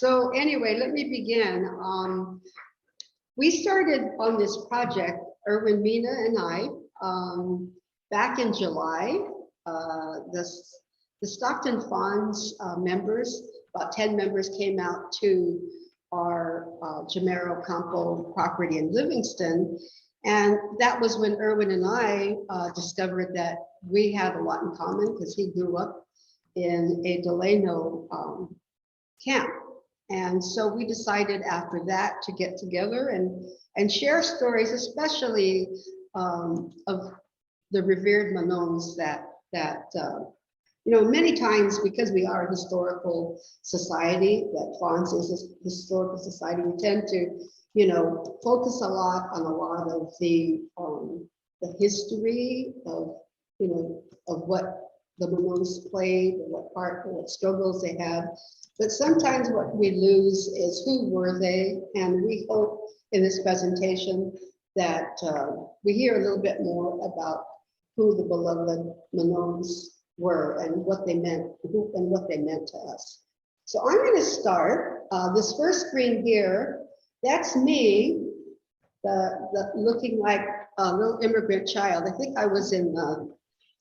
So anyway, let me begin. We started on this project, Irwin Mina and I, back in July. The Stockton FANHS members, about 10 members, came out to our Jamero CAMPO property in Livingston. And that was when Irwin and I discovered that we had a lot in common because he grew up in a Delano camp. And so we decided after that to get together and share stories, especially of the revered Manongs that you know, many times because we are a historical society, that FANHS is a historical society, we tend to, you know, focus a lot on a lot of the history of, you know, of what the Manongs played, what part, what struggles they had. But sometimes what we lose is who were they, and we hope in this presentation that we hear a little bit more about who the beloved Manongs were and what they meant, and what they meant to us. So I'm going to start this first screen here. That's me, the looking like a little immigrant child. I think I was in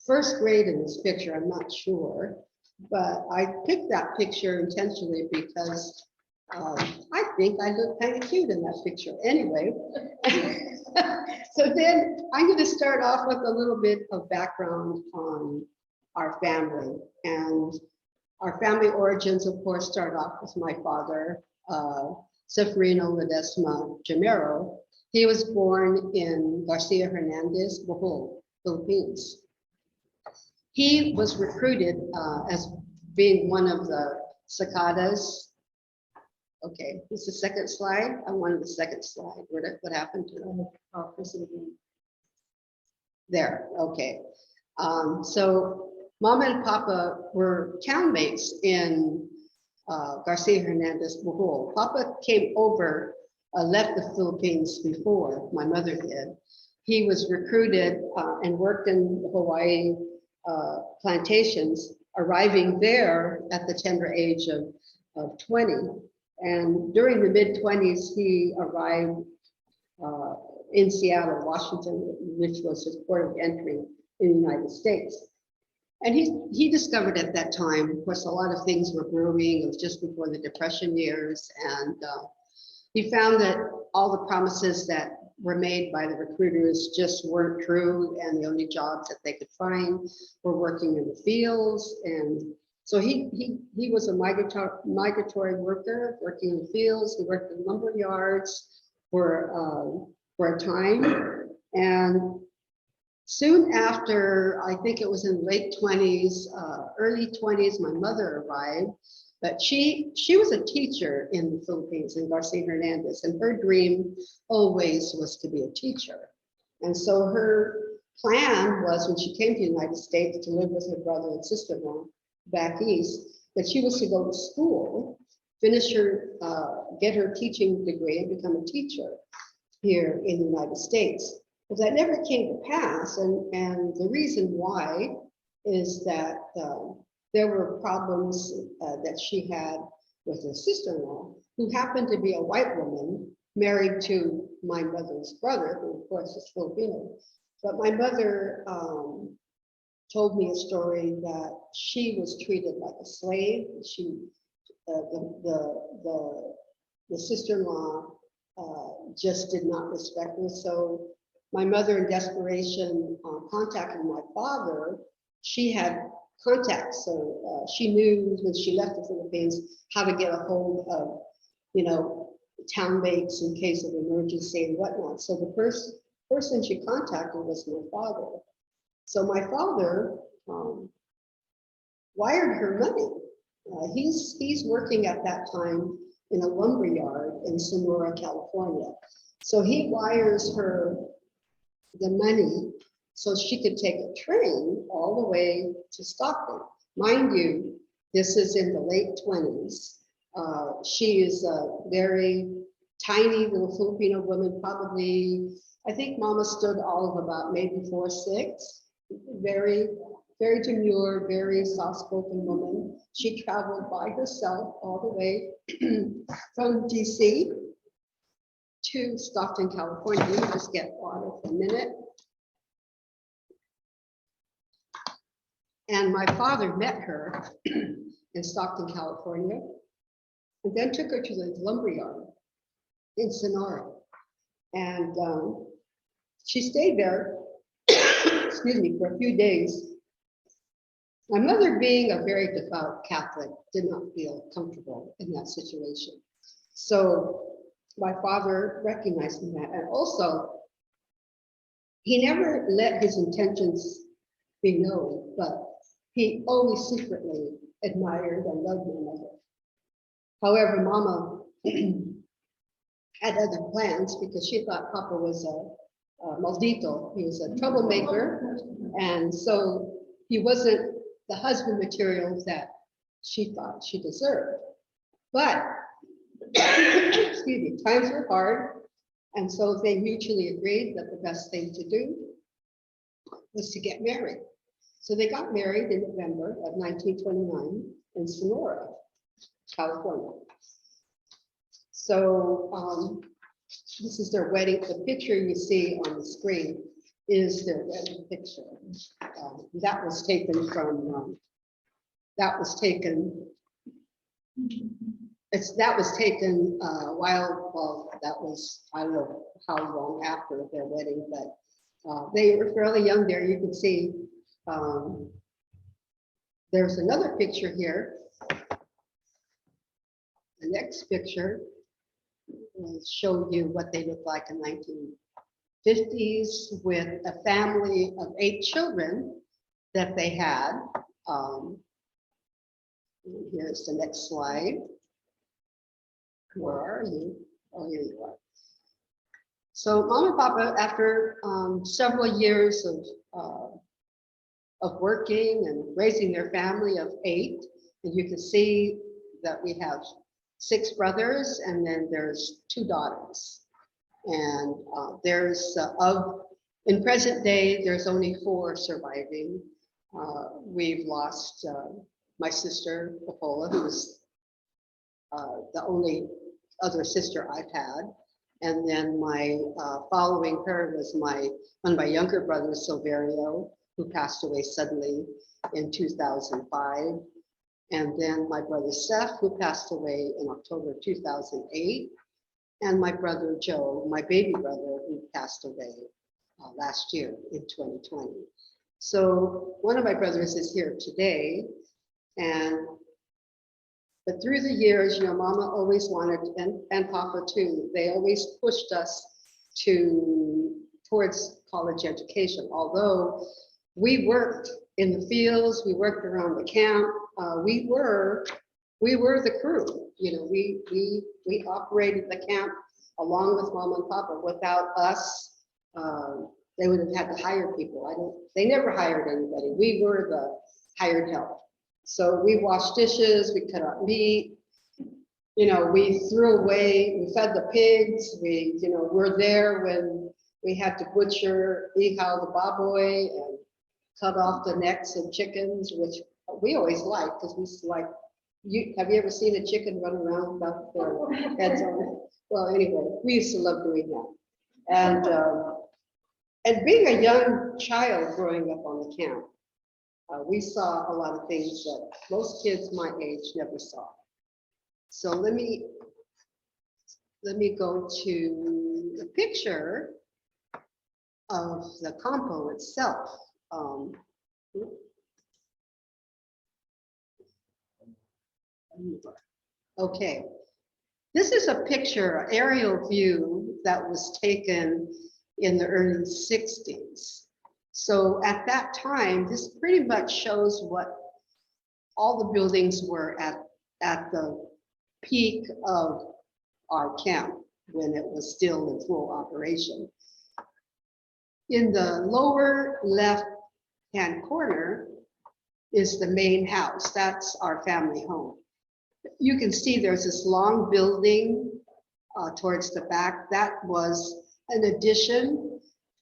first grade in this picture. I'm not sure, but I picked that picture intentionally because I think I look kind of cute in that picture. Anyway, so then I'm going to start off with a little bit of background on our family. And our family origins, of course, start off with my father, Seferino Ledesma Jamero. He was born in Garcia Hernandez, Bohol, Philippines. He was recruited as being one of the cicadas. Okay, this is the second slide. I wanted the second slide. What happened to it? There, okay. So Mama and Papa were townmates in Garcia Hernandez, Bohol. Papa came over, left the Philippines before my mother did. He was recruited and worked in the Hawaii plantations, arriving there at the tender age of 20. And during the mid-20s, he arrived in Seattle, Washington, which was his port of entry in the United States. And he discovered at that time, of course, a lot of things were brewing. It was just before the Depression years. And he found that all the promises that were made by the recruiters just weren't true. And the only jobs that they could find were working in the fields. And so he was a migratory worker working in the fields. He worked in lumber yards for a time. And soon after, I think it was in late 20s, early 20s, my mother arrived, but she was a teacher in the Philippines, in Garcia Hernandez, and her dream always was to be a teacher. And so her plan was, when she came to the United States to live with her brother and sister-in-law back east, that she was to go to school, finish her, get her teaching degree and become a teacher here in the United States. But that never came to pass, and the reason why is that there were problems that she had with her sister-in-law, who happened to be a white woman married to my mother's brother, who of course is Filipino. But my mother told me a story that she was treated like a slave. She, the sister-in-law just did not respect her. So my mother, in desperation, contacted my father. She had contacts, so she knew when she left the Philippines how to get a hold of, you know, townmates in case of emergency and whatnot. So the first person she contacted was my father. So my father wired her money. He's working at that time in a lumber yard in Sonora, California. So he wires her the money so she could take a train all the way to Stockton. Mind you, this is in the late 20s. She is a very tiny little Filipino woman, probably, I think Mama stood all of about maybe 4'6", very very demure, very soft-spoken woman. She traveled by herself all the way from DC to Stockton, California. Let me just get water for a minute. And my father met her in Stockton, California, and then took her to the lumberyard in Sonora. And she stayed there, excuse me, for a few days. My mother, being a very devout Catholic, did not feel comfortable in that situation. So my father recognized that. And also, he never let his intentions be known, but he always secretly admired and loved my mother. However, Mama had other plans because she thought Papa was a maldito. He was a troublemaker. And so he wasn't the husband material that she thought she deserved. But, excuse me, times were hard. And so they mutually agreed that the best thing to do was to get married. So they got married in November of 1929 in Sonora, California. So this is their wedding. The picture you see on the screen is their wedding picture. That was taken from, that was taken a while, well, that was, I don't know how long after their wedding, but they were fairly young there. You can see there's another picture here. The next picture will show you what they looked like in 1950s with a family of 8 children that they had. Here's the next slide. Where are you? Oh, here you are. So Mom and Papa, after several years of working and raising their family of 8, and you can see that we have 6 brothers, and then there's 2 daughters. And there's in present day, there's only 4 surviving. We've lost my sister, Popola, who's the only other sister I've had. And then my following her was one of my younger brothers, Silverio, who passed away suddenly in 2005. And then my brother Seth, who passed away in October 2008. And my brother Joe, my baby brother, who passed away last year in 2020. So one of my brothers is here today. But through the years, you know, Mama always wanted, and Papa too, they always pushed us towards college education. Although we worked in the fields, we worked around the camp, we were the crew. You know, we operated the camp along with Mama and Papa. Without us, they would have had to hire people. They never hired anybody. We were the hired help. So we washed dishes, we cut up meat, you know, we threw away, we fed the pigs, we're there when we had to butcher Ihao the baboy and cut off the necks of chickens, which we always liked because we used to like, have you ever seen a chicken run around without their heads on it? Well, anyway, we used to love doing that. And being a young child growing up on the camp, we saw a lot of things that most kids my age never saw. So let me go to the picture of the CAMPO itself. Okay, this is a picture, an aerial view that was taken in the early 60s. So at that time, this pretty much shows what all the buildings were at the peak of our camp when it was still in full operation. In the lower left-hand corner is the main house. That's our family home. You can see there's this long building towards the back. That was an addition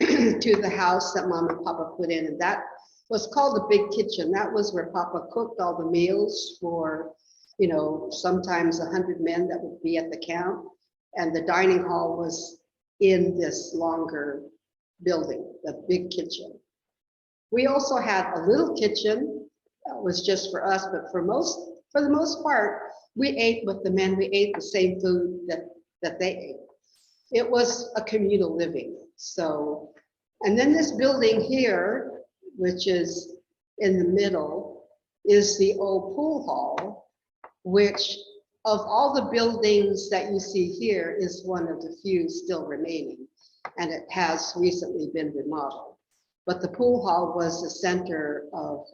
to the house that Mom and Papa put in, and that was called the big kitchen. That was where Papa cooked all the meals for, sometimes 100 men that would be at the camp. And the dining hall was in this longer building, the big kitchen. We also had a little kitchen that was just for us, but for the most part, we ate with the men. We ate the same food that they ate. It was a communal living. So, and then this building here, which is in the middle, is the old pool hall, which of all the buildings that you see here is one of the few still remaining, and it has recently been remodeled. But the pool hall was the center of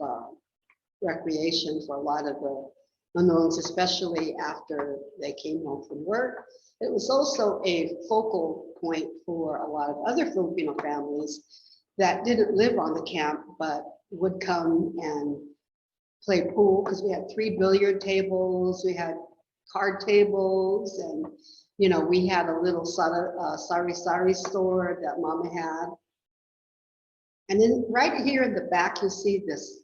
recreation for a lot of the Manongs, especially after they came home from work. It was also a focal point for a lot of other Filipino families that didn't live on the camp, but would come and play pool, because we had 3 billiard tables, we had card tables, and we had a little sari-sari store that Mama had. And then right here in the back, you see this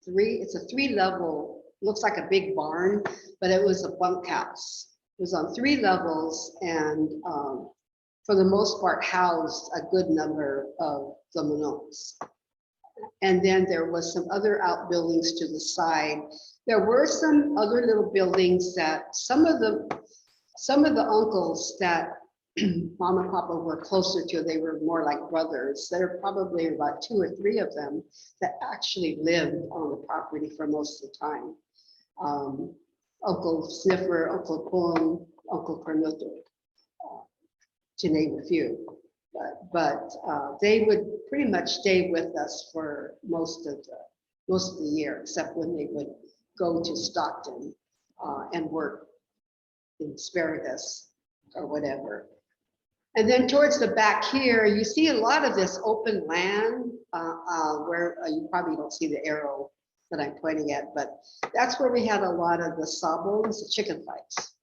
it's a 3-level, looks like a big barn, but it was a bunkhouse. It was on 3 levels, and for the most part housed a good number of the Manongs. And then there was some other outbuildings to the side. There were some other little buildings that some of the uncles that Mom and Papa were closer to, they were more like brothers. There are probably about 2 or 3 of them that actually lived on the property for most of the time. Uncle Sniffer, Uncle Pum, Uncle Pernuto, to name a few. But they would pretty much stay with us for most of the year, except when they would go to Stockton and work in asparagus or whatever. And then towards the back here, you see a lot of this open land where you probably don't see the arrow that I'm pointing at, but that's where we had a lot of the sabons, the chicken fights.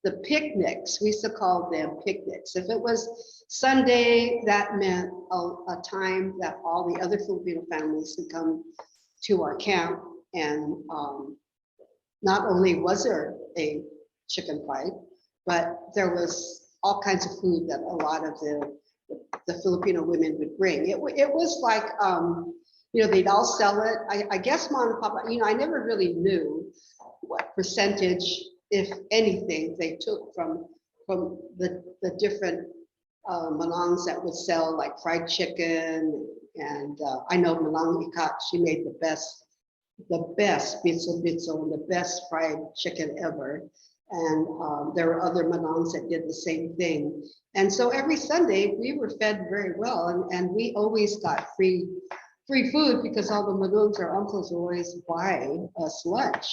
The picnics, we used to call them picnics. If it was Sunday, that meant a time that all the other Filipino families would come to our camp. And not only was there a chicken fight, but there was all kinds of food that a lot of the Filipino women would bring. It was like, they'd all sell it. I guess Mom and Papa, I never really knew what percentage, if anything, they took from the different Manongs that would sell like fried chicken. And I know Manong Ikat, she made the best bitso and the best fried chicken ever. And there were other Manongs that did the same thing. And so every Sunday we were fed very well, and we always got free food because all the Manongs or uncles would always buy us lunch.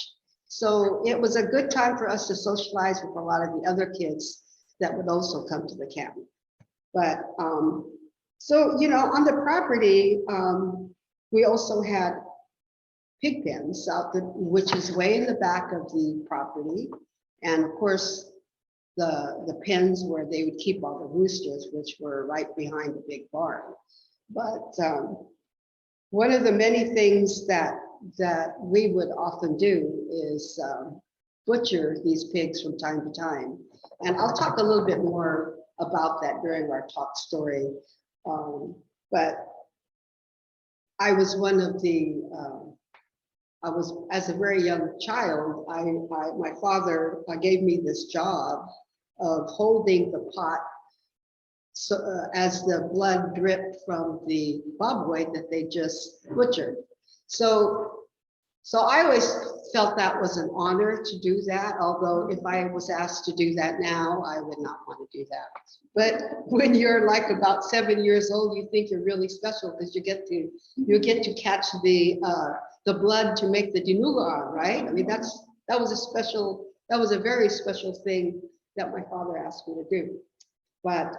So it was a good time for us to socialize with a lot of the other kids that would also come to the camp. But so, on the property, we also had pig pens which is way in the back of the property. And of course, the pens where they would keep all the roosters, which were right behind the big barn. But one of the many things that we would often do is butcher these pigs from time to time. And I'll talk a little bit more about that during our talk story. But I was one of the, as a very young child, my father gave me this job of holding the pot as the blood dripped from the bobwhite that they just butchered. So I always felt that was an honor to do that, although if I was asked to do that now, I would not want to do that. But when you're like about 7 years old, you think you're really special because you get to catch the blood to make the dinuga on, right? I mean, that was a very special thing that my father asked me to do. But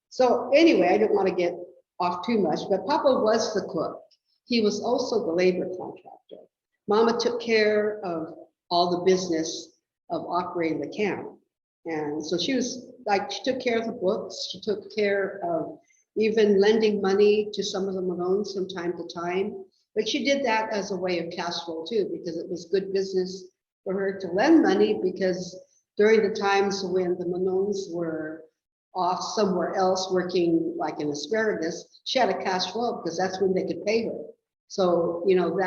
so anyway, I didn't want to get off too much, but Papa was the cook. He was also the labor contractor. Mama took care of all the business of operating the camp. And so she took care of the books. She took care of even lending money to some of the Manongs from time to time. But she did that as a way of cash flow too, because it was good business for her to lend money, because during the times when the Manongs were off somewhere else working like in asparagus, she had a cash flow because that's when they could pay her. So, you know,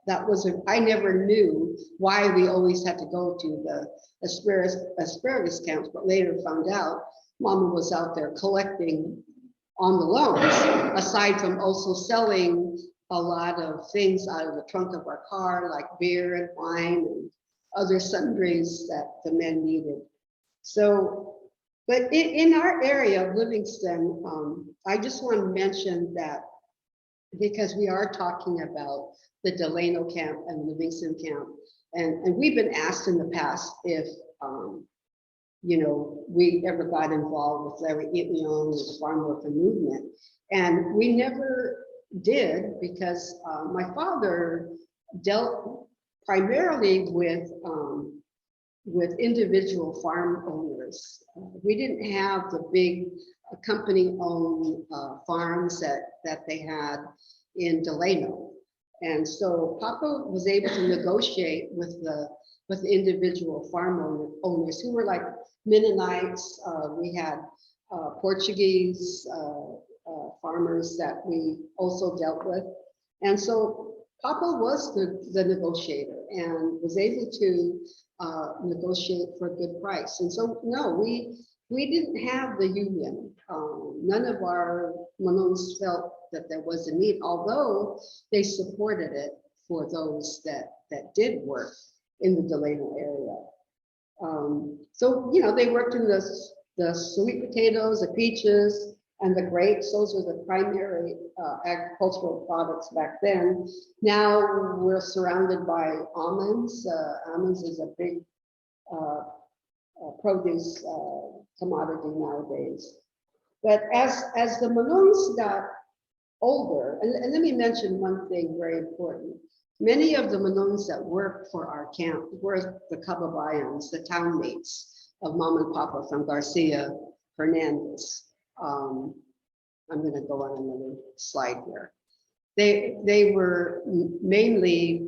that was I never knew why we always had to go to the asparagus camps, but later found out Mama was out there collecting on the loans, aside from also selling a lot of things out of the trunk of our car, like beer and wine and other sundries that the men needed. So, but in our area of Livingston, I just want to mention that because we are talking about the Delano camp and Livingston camp, and we've been asked in the past if, you know, we ever got involved with Larry Itliong with the farm worker movement, and we never did, because my father dealt primarily with individual farm owners. We didn't have the big company-owned farms that they had in Delano. And so Papa was able to negotiate with the individual farm owners who were like Mennonites. We had Portuguese farmers that we also dealt with. And so Papa was the negotiator and was able to negotiate for a good price. And so, no, we didn't have the union. None of our Manongs felt that there was a need, although they supported it for those that did work in the Delano area. So, you know, they worked in the sweet potatoes, the peaches, and the grapes. Those were the primary agricultural products back then. Now we're surrounded by almonds. Almonds is a big produce commodity nowadays. But as the Manongs got older, and let me mention one thing very important. Many of the Manongs that worked for our camp were the Kababayans, the townmates of Mom and Papa from Garcia Hernandez. I'm going to go on another slide here. They were mainly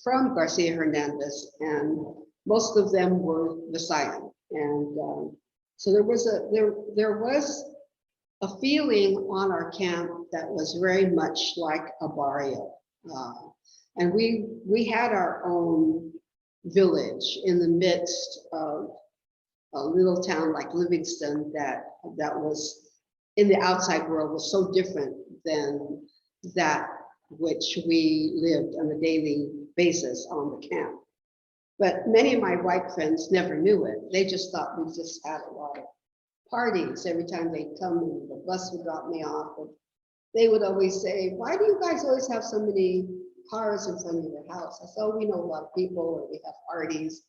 from Garcia Hernandez, and most of them were Visayan. And so there was a feeling on our camp that was very much like a barrio. And we had our own village in the midst of a little town like Livingston that was in the outside world was so different than that which we lived on a daily basis on the camp. But many of my white friends never knew it. They just thought we just had a lot of parties every time they'd come, and the bus would drop me off. And they would always say, "Why do you guys always have so many cars in front of your house?" I said, "Oh, we know a lot of people, or we have parties."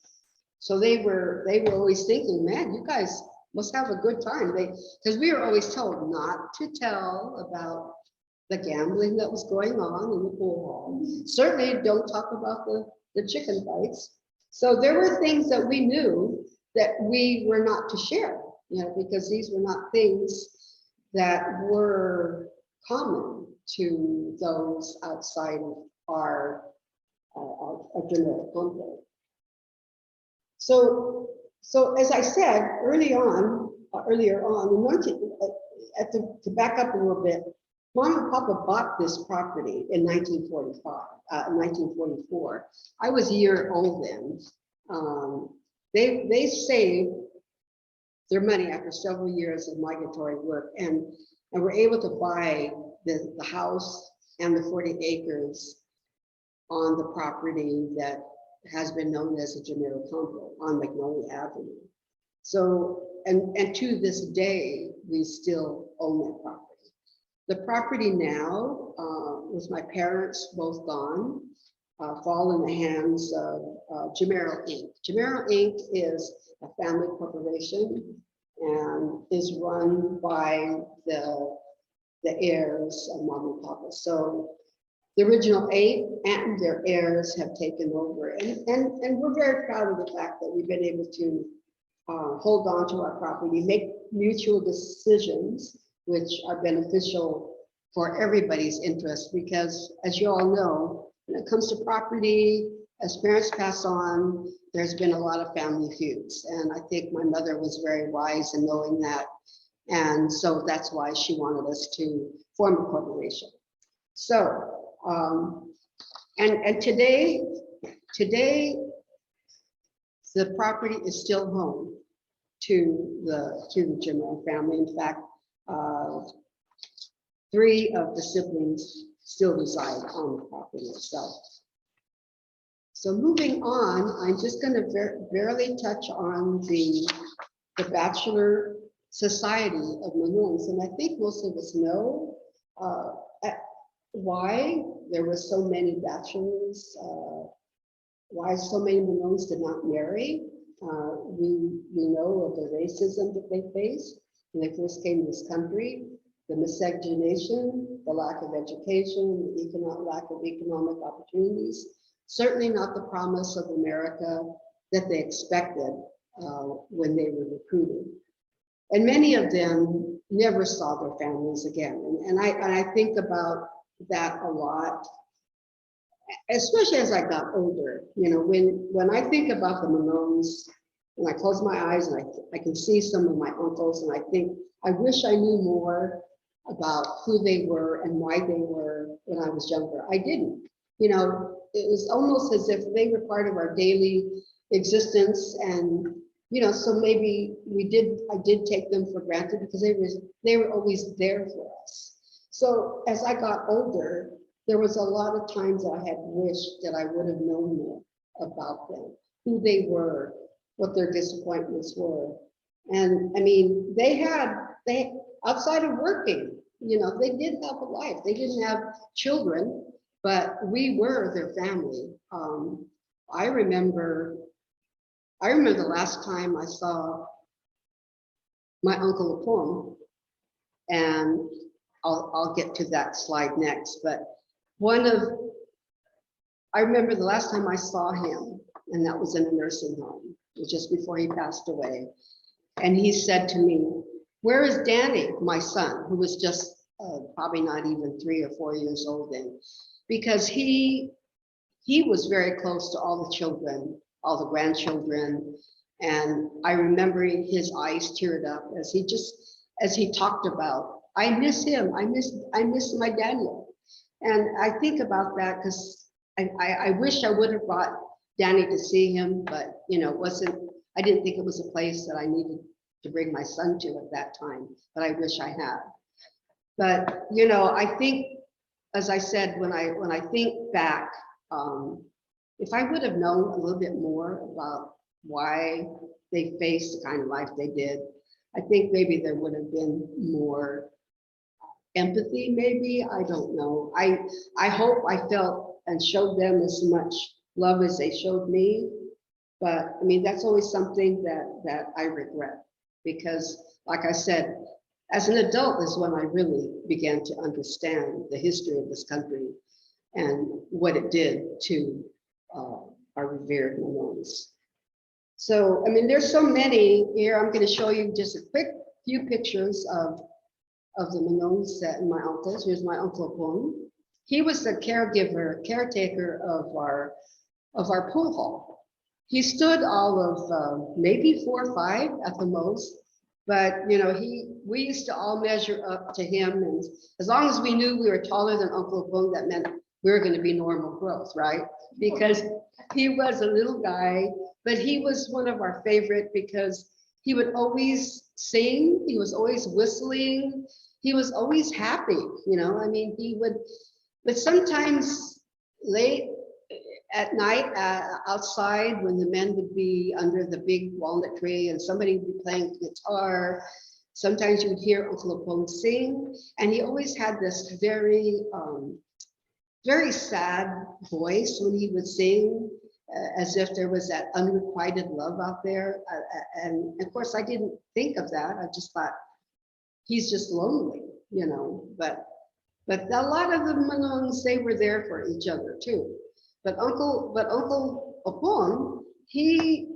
So they were always thinking, "Man, you guys must have a good time." Because we were always told not to tell about the gambling that was going on in the pool hall. Certainly don't talk about the chicken fights. So there were things that we knew that we were not to share, you know, because these were not things that were common to those outside of our genetic control. So as I said earlier on, to back up a little bit, Mom and Papa bought this property in 1944. I was a year old then. They saved their money after several years of migratory work, and were able to buy the house and the 40 acres on the property that has been known as the Jamero CAMPO on Magnolia Avenue. So, and to this day, we still own that property. The property now, with my parents both gone, fall in the hands of Jamero Inc. Jamero Inc. is a family corporation and is run by the heirs of Mom and Papa. So the original 8 and their heirs have taken over, and we're very proud of the fact that we've been able to hold on to our property, make mutual decisions which are beneficial for everybody's interest, because as you all know, when it comes to property, as parents pass on, there's been a lot of family feuds. And I think my mother was very wise in knowing that. And so that's why she wanted us to form a corporation. So, and today, the property is still home to the Jamero family. In fact, 3 of the siblings still reside on the property itself. So moving on, I'm just going to barely touch on the Bachelor Society of Manongs, and I think most of us know why there were so many bachelors, why so many Manongs did not marry. We know of the racism that they faced when they first came to this country, the miscegenation, the lack of education, the lack of economic opportunities, certainly not the promise of America that they expected when they were recruited. And many of them never saw their families again. And I think about that a lot, especially as I got older. You know, when I think about the Manongs, when I close my eyes and I can see some of my uncles, and I think, I wish I knew more about who they were and why they were when I was younger. I didn't. You know, it was almost as if they were part of our daily existence, and you know, so maybe I did take them for granted because they were always there for us. So as I got older, there was a lot of times that I had wished that I would have known more about them, who they were, what their disappointments were. And I mean, they outside of working, you know, they did have a life. They didn't have children, but we were their family. I remember the last time I saw my Uncle Apong, and I'll get to that slide next, but I remember the last time I saw him, and that was in a nursing home, just before he passed away. And he said to me, "Where is Danny, my son," who was just probably not even 3 or 4 years old then, because he was very close to all the children, all the grandchildren. And I remember his eyes teared up as he talked about, "I miss him, I miss my Daniel." And I think about that because I wish I would have brought Danny to see him, but you know, I didn't think it was a place that I needed to bring my son to at that time, but I wish I had. But you know, I think, as I said, when I think back, if I would have known a little bit more about why they faced the kind of life they did, I think maybe there would have been more empathy, maybe, I don't know. I hope I felt and showed them as much love as they showed me. But I mean, that's always something that I regret, because like I said, as an adult is when I really began to understand the history of this country and what it did to our revered Manongs. So, I mean, there's so many here. I'm going to show you just a quick few pictures of the Manongs and my uncles. Here's my Uncle Apong. He was the caretaker of our pool hall. He stood all of maybe 4 or 5 at the most, but you know, we used to all measure up to him, and as long as we knew we were taller than Uncle Apong, that meant we were going to be normal growth, right? Because he was a little guy, but he was one of our favorite because he would always sing, he was always whistling, he was always happy, you know. I mean, he would, but sometimes late at night outside when the men would be under the big walnut tree and somebody would be playing guitar, sometimes you would hear Uncle Apong sing, and he always had this very sad voice when he would sing, as if there was that unrequited love out there. And of course, I didn't think of that. I just thought, he's just lonely, you know. But a lot of the Manongs, they were there for each other too. But Uncle Apong, he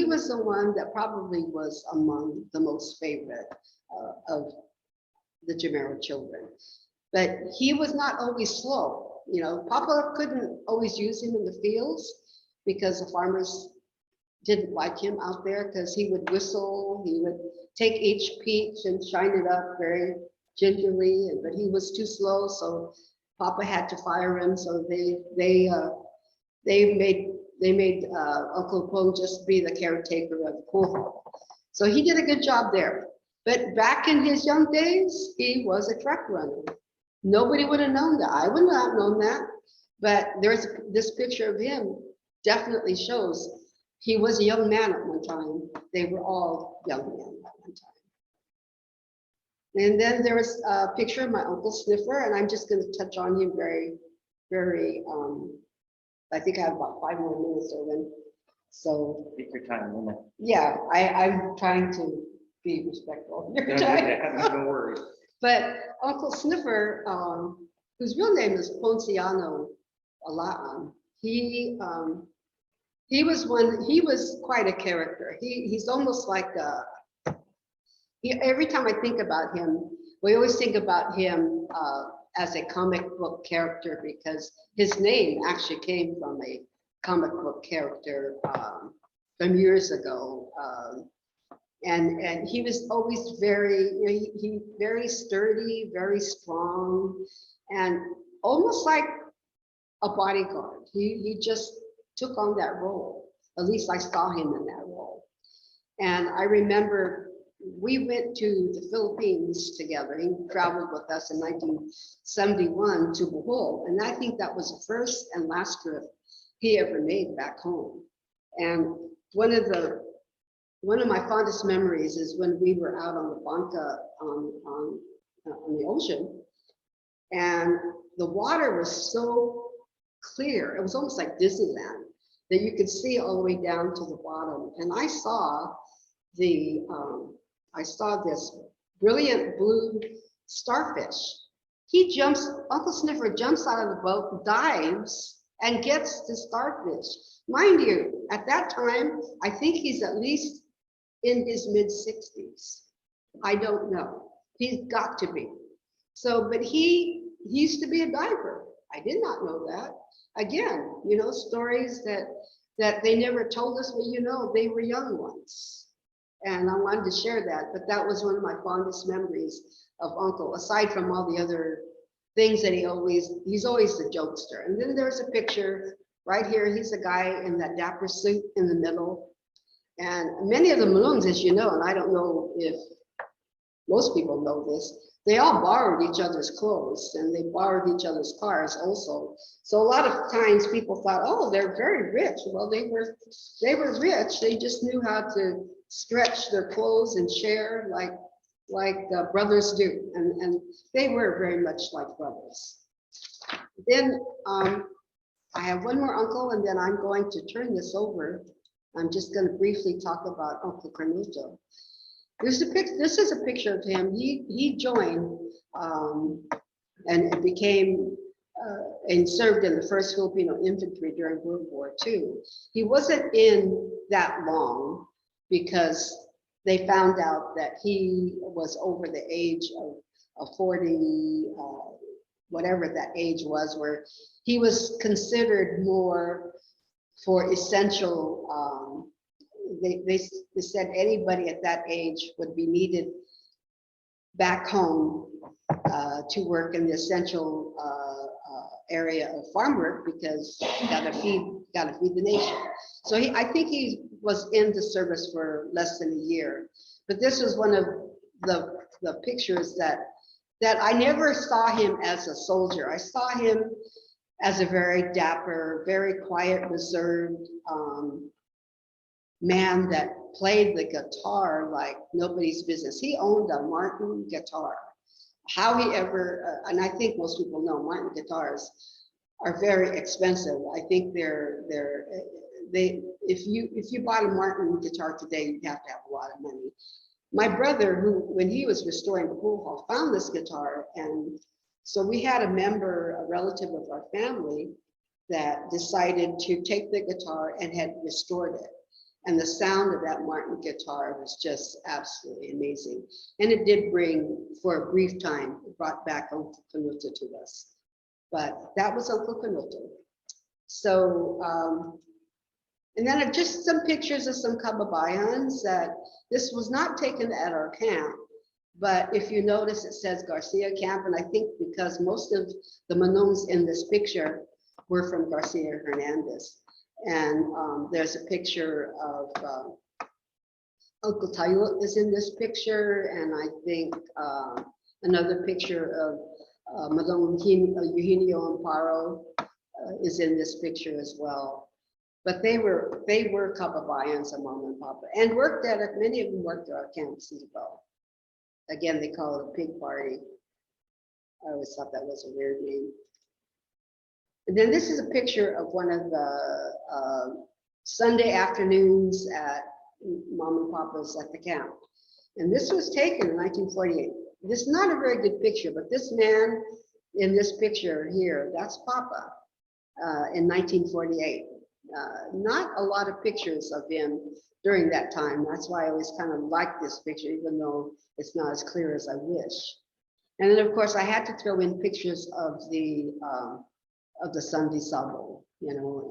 was the one that probably was among the most favorite of the Jamero children. but he was not always slow. You know, Papa couldn't always use him in the fields because the farmers didn't like him out there because he would whistle, he would take each peach and shine it up very gingerly, but he was too slow, so Papa had to fire him. So they made Uncle Pong just be the caretaker of the pool hall. So he did a good job there. But back in his young days, he was a truck runner. Nobody would have known that. I would not have known that. But there's this picture of him definitely shows he was a young man at one time. They were all young men at one time. And then there's a picture of my Uncle Sniffer, and I'm just going to touch on him very, very, I think I have about 5 more minutes, Erwin. So Take your time, Mina. yeah, I'm trying to be respectful of your time. No worries. But Uncle Sniffer, whose real name is Ponciano Alaan, he was quite a character. He's almost like every time I think about him, we always think about him as a comic book character because his name actually came from a comic book character from years ago. And he was always very, you know, he very sturdy, very strong, and almost like a bodyguard. He just took on that role. At least I saw him in that role. And I remember we went to the Philippines together. He traveled with us in 1971 to Bohol. And I think that was the first and last trip he ever made back home. And one of my fondest memories is when we were out on the banca on the ocean, and the water was so clear. It was almost like Disneyland that you could see all the way down to the bottom. And I saw this brilliant blue starfish. Uncle Sniffer jumps out of the boat, dives, and gets the starfish. Mind you, at that time, I think he's at least in his mid-60s. I don't know. He's got to be. So, but he used to be a diver. I did not know that. Again, you know, stories that they never told us, well, you know, they were young ones. And I wanted to share that, but that was one of my fondest memories of Uncle, aside from all the other things that he's always the jokester. And then there's a picture right here. He's a guy in that dapper suit in the middle. And many of the Manongs, as you know, and I don't know if most people know this, they all borrowed each other's clothes and they borrowed each other's cars also. So a lot of times people thought, oh, they're very rich. Well, they were rich. They just knew how to stretch their clothes and share like brothers do. And they were very much like brothers. Then I have one more uncle, and then I'm going to turn this over. I'm just going to briefly talk about Uncle Cornuto. This is a picture of him. He joined and became and served in the 1st Filipino Infantry during World War II. He wasn't in that long because they found out that he was over the age of 40, whatever that age was, where he was considered more for essential. They said anybody at that age would be needed back home to work in the essential area of farm work because gotta feed the nation. So I think he was in the service for less than a year. But this was one of the pictures that I never saw him as a soldier. I saw him as a very dapper, very quiet, reserved man that played the guitar like nobody's business. He owned a Martin guitar. How he ever, and I think most people know Martin guitars are very expensive. I think if you bought a Martin guitar today, you'd have to have a lot of money. My brother, who when he was restoring the pool hall, found this guitar, and so we had a relative of our family that decided to take the guitar and had restored it. And the sound of that Martin guitar was just absolutely amazing. And it did bring, for a brief time, it brought back Uncle Canuto to us. But that was Uncle Canuto. So, and then just some pictures of some kababayans that this was not taken at our camp, but if you notice, it says Garcia Camp, and I think because most of the Manongs in this picture were from Garcia Hernandez. And there's a picture of Uncle Tayo is in this picture, and I think another picture of Manong Eugenio Amparo is in this picture as well. But they were kababayans, mom and papa, and worked at it. Many of them worked at our camps as well. Again, they call it a pig party. I always thought that was a weird name. And then this is a picture of one of the Sunday afternoons at mom and papa's at the camp. And this was taken in 1948. This is not a very good picture, but this man in this picture here, that's Papa in 1948. Not a lot of pictures of him during that time. That's why I always kind of like this picture, even though it's not as clear as I wish. And then of course I had to throw in pictures of the Sunday Sabo, you know,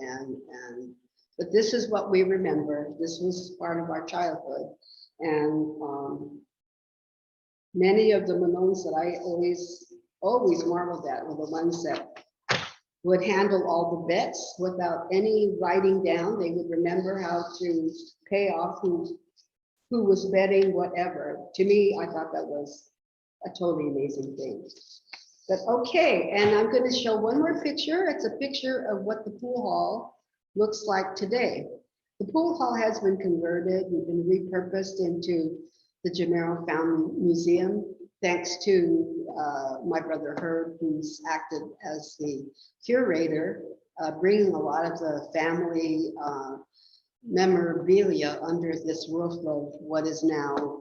but this is what we remember. This was part of our childhood. And many of the Manongs that I always marveled at were the ones that would handle all the bets without any writing down. They would remember how to pay off who was betting whatever. To me, I thought that was a totally amazing thing. But okay, and I'm going to show one more picture. It's a picture of what the pool hall looks like today. The pool hall has been converted and been repurposed into the Jamero Family Museum, thanks to my brother Herb, who's acted as the curator, bringing a lot of the family memorabilia under this roof of what is now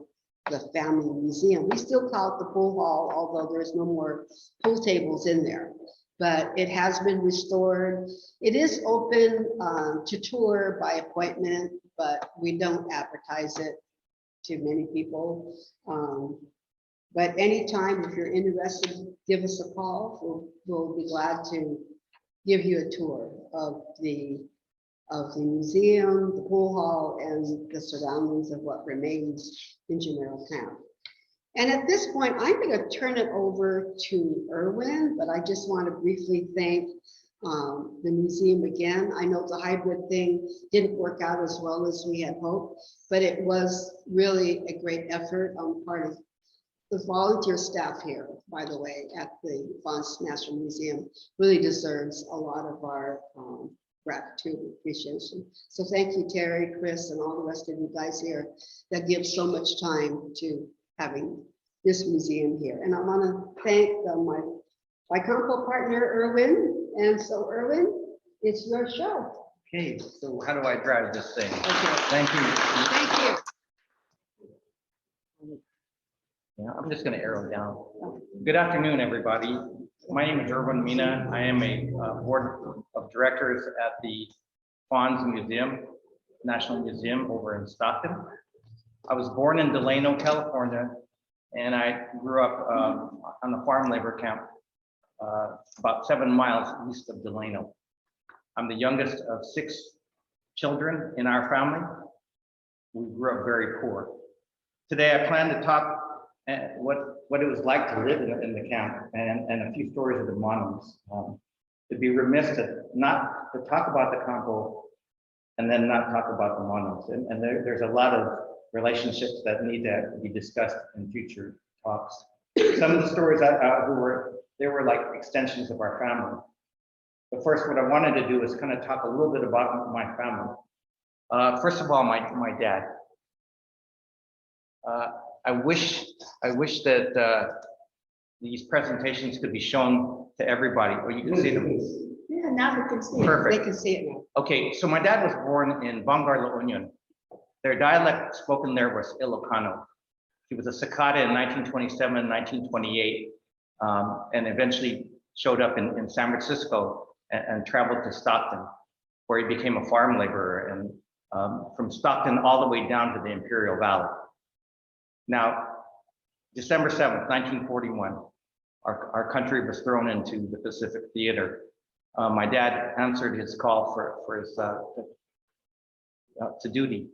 the family museum. We still call it the pool hall, although there's no more pool tables in there, but it has been restored. It is open to tour by appointment, but we don't advertise it to many people. But anytime, if you're interested, give us a call. We'll be glad to give you a tour of the museum, the pool hall, and the surroundings of what remains in Jamero Camp. And at this point, I'm going to turn it over to Irwin, but I just want to briefly thank the museum again. I know the hybrid thing didn't work out as well as we had hoped, but it was really a great effort on part of the volunteer staff here, by the way, at the FANHS National Museum. Really deserves a lot of our gratitude and appreciation. So thank you, Terry, Chris, and all the rest of you guys here that give so much time to having this museum here. And I want to thank my CAMPO partner, Irwin. And so Irwin, it's your show. Okay, so how do I drive this thing? Okay. Thank you. Thank you. Yeah, I'm just going to arrow down. Good afternoon, everybody. My name is Irwin Mina. I am a board of directors at the FANHS Museum, National Museum over in Stockton. I was born in Delano, California, and I grew up on the farm labor camp about 7 miles east of Delano. I'm the youngest of 6 children in our family. We grew up very poor. Today, I plan to talk what it was like to live in the camp and a few stories of the Manongs. It'd be remiss not to talk about the CAMPO and then not talk about the Manongs. And there's a lot of relationships that need to be discussed in future talks. Some of the stories they were like extensions of our family. But first, what I wanted to do is kind of talk a little bit about my family. First of all, my dad. I wish that these presentations could be shown to everybody, or you can see them. Yeah, now they can see Perfect. it. They can see it now. Okay, so my dad was born in Bangar, La Union. Their dialect spoken there was Ilocano. He was a Sakata in 1927, 1928, and eventually showed up in San Francisco and traveled to Stockton, where he became a farm laborer. And from Stockton all the way down to the Imperial Valley. Now, December 7th, 1941, our country was thrown into the Pacific Theater. My dad answered his call for his to duty.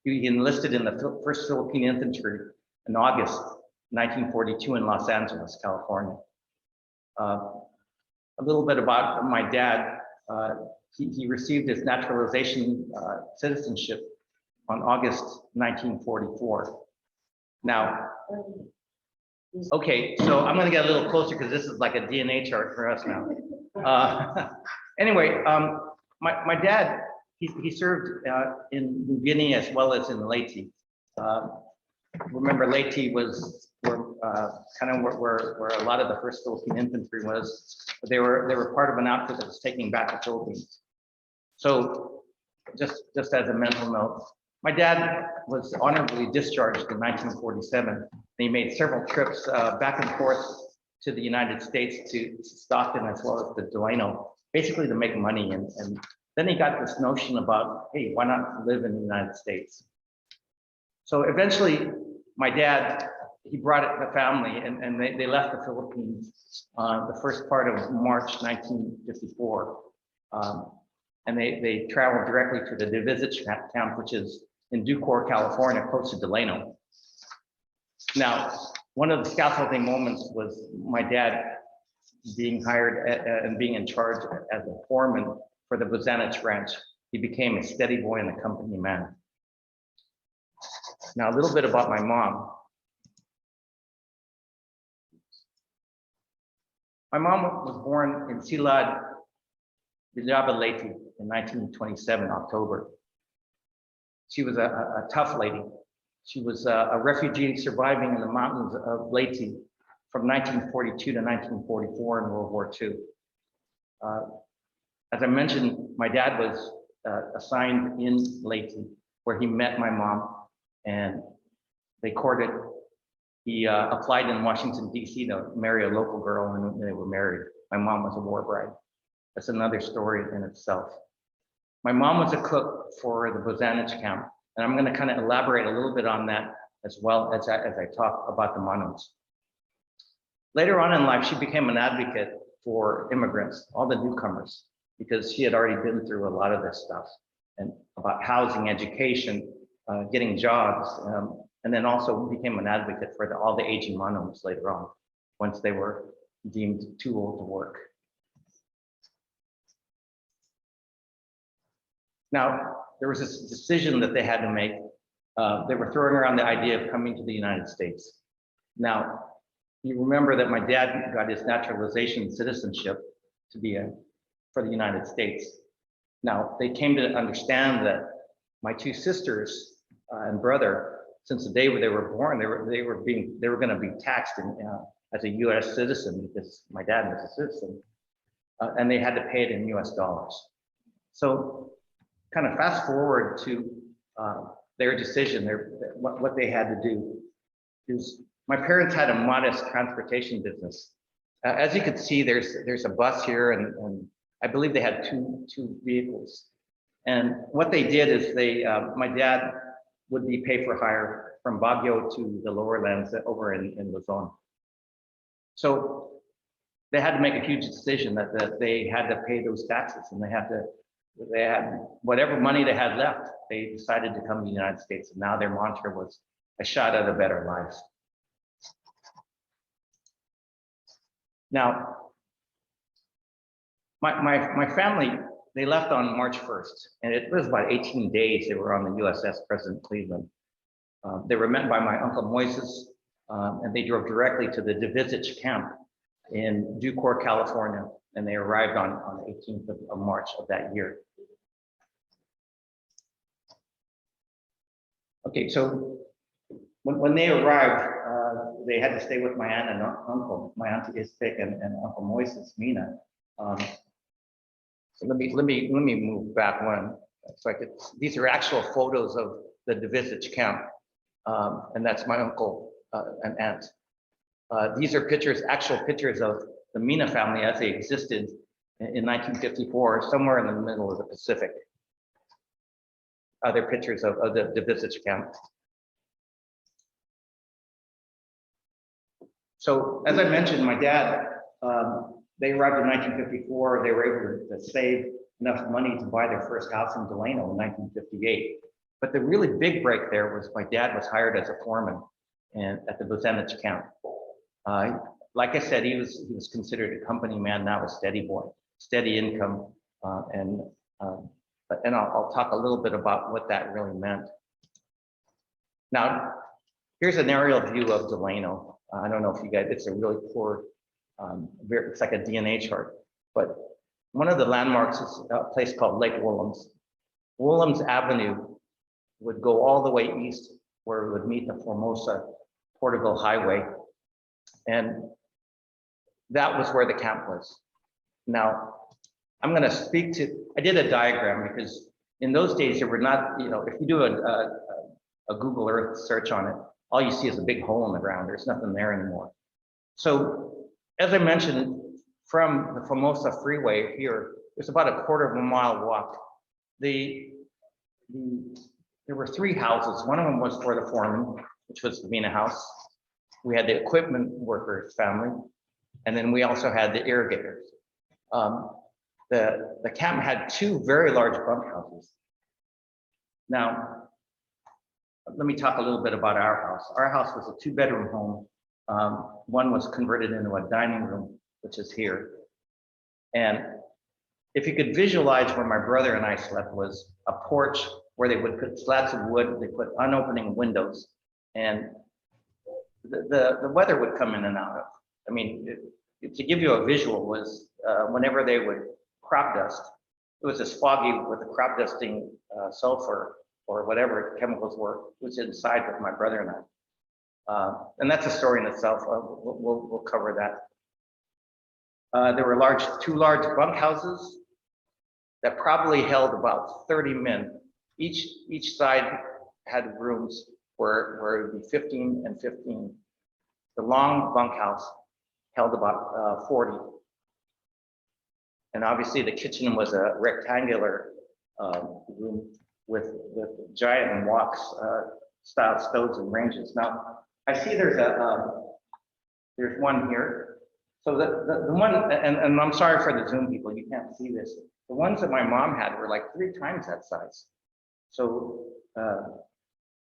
He enlisted in the 1st Philippine Infantry in August 1942 in Los Angeles, California. A little bit about my dad. He received his naturalization citizenship on August 1944. Now, okay, so I'm going to get a little closer because this is like a DNA chart for us now. Anyway, my dad, he served in New Guinea as well as in Leyte. Remember, Leyte was kind of where a lot of the 1st Philippine Infantry was. They were part of an outfit that was taking back the Philippines. So, just as a mental note, my dad was honorably discharged in 1947. And he made several trips back and forth to the United States, to Stockton as well as to Delano, basically to make money. And then he got this notion about, hey, why not live in the United States? So eventually, my dad, he brought the family, and they left the Philippines the first part of March 1954. And they traveled directly to the Divisich camp, which is in Ducor, California, close to Delano. Now, one of the scaffolding moments was my dad being hired and being in charge as a foreman for the Bozanich Ranch. He became a steady boy and a company man. Now, a little bit about my mom. My mom was born in Ciudad Villaba, Leyte in 1927, October. She was a tough lady. She was a refugee surviving in the mountains of Leyte from 1942 to 1944 in World War II. As I mentioned, my dad was assigned in Leyte, where he met my mom, and they courted. He applied in Washington, D.C. to marry a local girl, and they were married. My mom was a war bride. That's another story in itself. My mom was a cook for the Bozanich camp, and I'm going to kind of elaborate a little bit on that as well as I talk about the Manongs. Later on in life, she became an advocate for immigrants, all the newcomers, because she had already been through a lot of this stuff, and about housing, education, getting jobs, and then also became an advocate for all the aging Manongs later on, once they were deemed too old to work. Now, there was this decision that they had to make. They were throwing around the idea of coming to the United States. Now, you remember that my dad got his naturalization citizenship to be for the United States. Now, they came to understand that my 2 sisters and brother, since the day they were born, they were going to be taxed as a U.S. citizen, because my dad was a citizen, and they had to pay it in U.S. dollars. So, kind of fast forward to their decision, what they had to do is, my parents had a modest transportation business. As you can see, there's a bus here, and I believe they had two vehicles. And what they did is my dad would be pay for hire from Baguio to the lower lands over in Luzon. So they had to make a huge decision that they had to pay those taxes, and they had whatever money they had left, they decided to come to the United States. And now their mantra was a shot at a better life. Now, my family, they left on March 1st, and it was about 18 days they were on the USS President Cleveland. They were met by my Uncle Moises, and they drove directly to the Divisich camp in Ducor, California, and they arrived on the 18th of March of that year. Okay, so when they arrived, they had to stay with my aunt and uncle, my auntie Istik and Uncle Moises Mina. So let me move back one. So these are actual photos of the Divisich camp, and that's my uncle and aunt. These are actual pictures of the Mina family as they existed in 1954, somewhere in the middle of the Pacific. other pictures of the visits camp. So as I mentioned, my dad, they arrived in 1954. They were able to save enough money to buy their first house in Delano in 1958. But the really big break there was my dad was hired as a foreman at the Buzenich camp. Like I said, he was considered a company man, now a steady boy, steady income, and I'll talk a little bit about what that really meant. Now, here's an aerial view of Delano. I don't know if you guys, it's a really poor, it's like a DNA chart, but one of the landmarks is a place called Lake Fil-Ams. Fil-Ams Avenue would go all the way east where it would meet the Formosa Porterville Highway. And that was where the camp was. Now, I'm going to speak to, I did a diagram because in those days there were not, you know, if you do a Google Earth search on it, all you see is a big hole in the ground. There's nothing there anymore. So as I mentioned, from the Formosa Freeway here, it's about a quarter of a mile walk. There were 3 houses. One of them was for the foreman, which was the Mina house. We had the equipment workers family, and then we also had the irrigators. The camp had 2 very large bunkhouses. Now, let me talk a little bit about our house. Our house was a 2-bedroom home. One was converted into a dining room, which is here. And if you could visualize where my brother and I slept was a porch where they would put slats of wood, they put unopening windows, and the weather would come in and out of. I mean, to give you a visual was whenever they would crop dust, it was as foggy with the crop dusting sulfur or whatever chemicals were, was inside with my brother and I. And that's a story in itself. We'll cover that. There were 2 large bunkhouses that probably held about 30 men. Each side had rooms where it would be 15 and 15. The long bunkhouse held about 40. And obviously the kitchen was a rectangular room with giant walks style stoves and ranges. Now, I see there's one here. So the one, and I'm sorry for the Zoom people, you can't see this. The ones that my mom had were like 3 times that size. So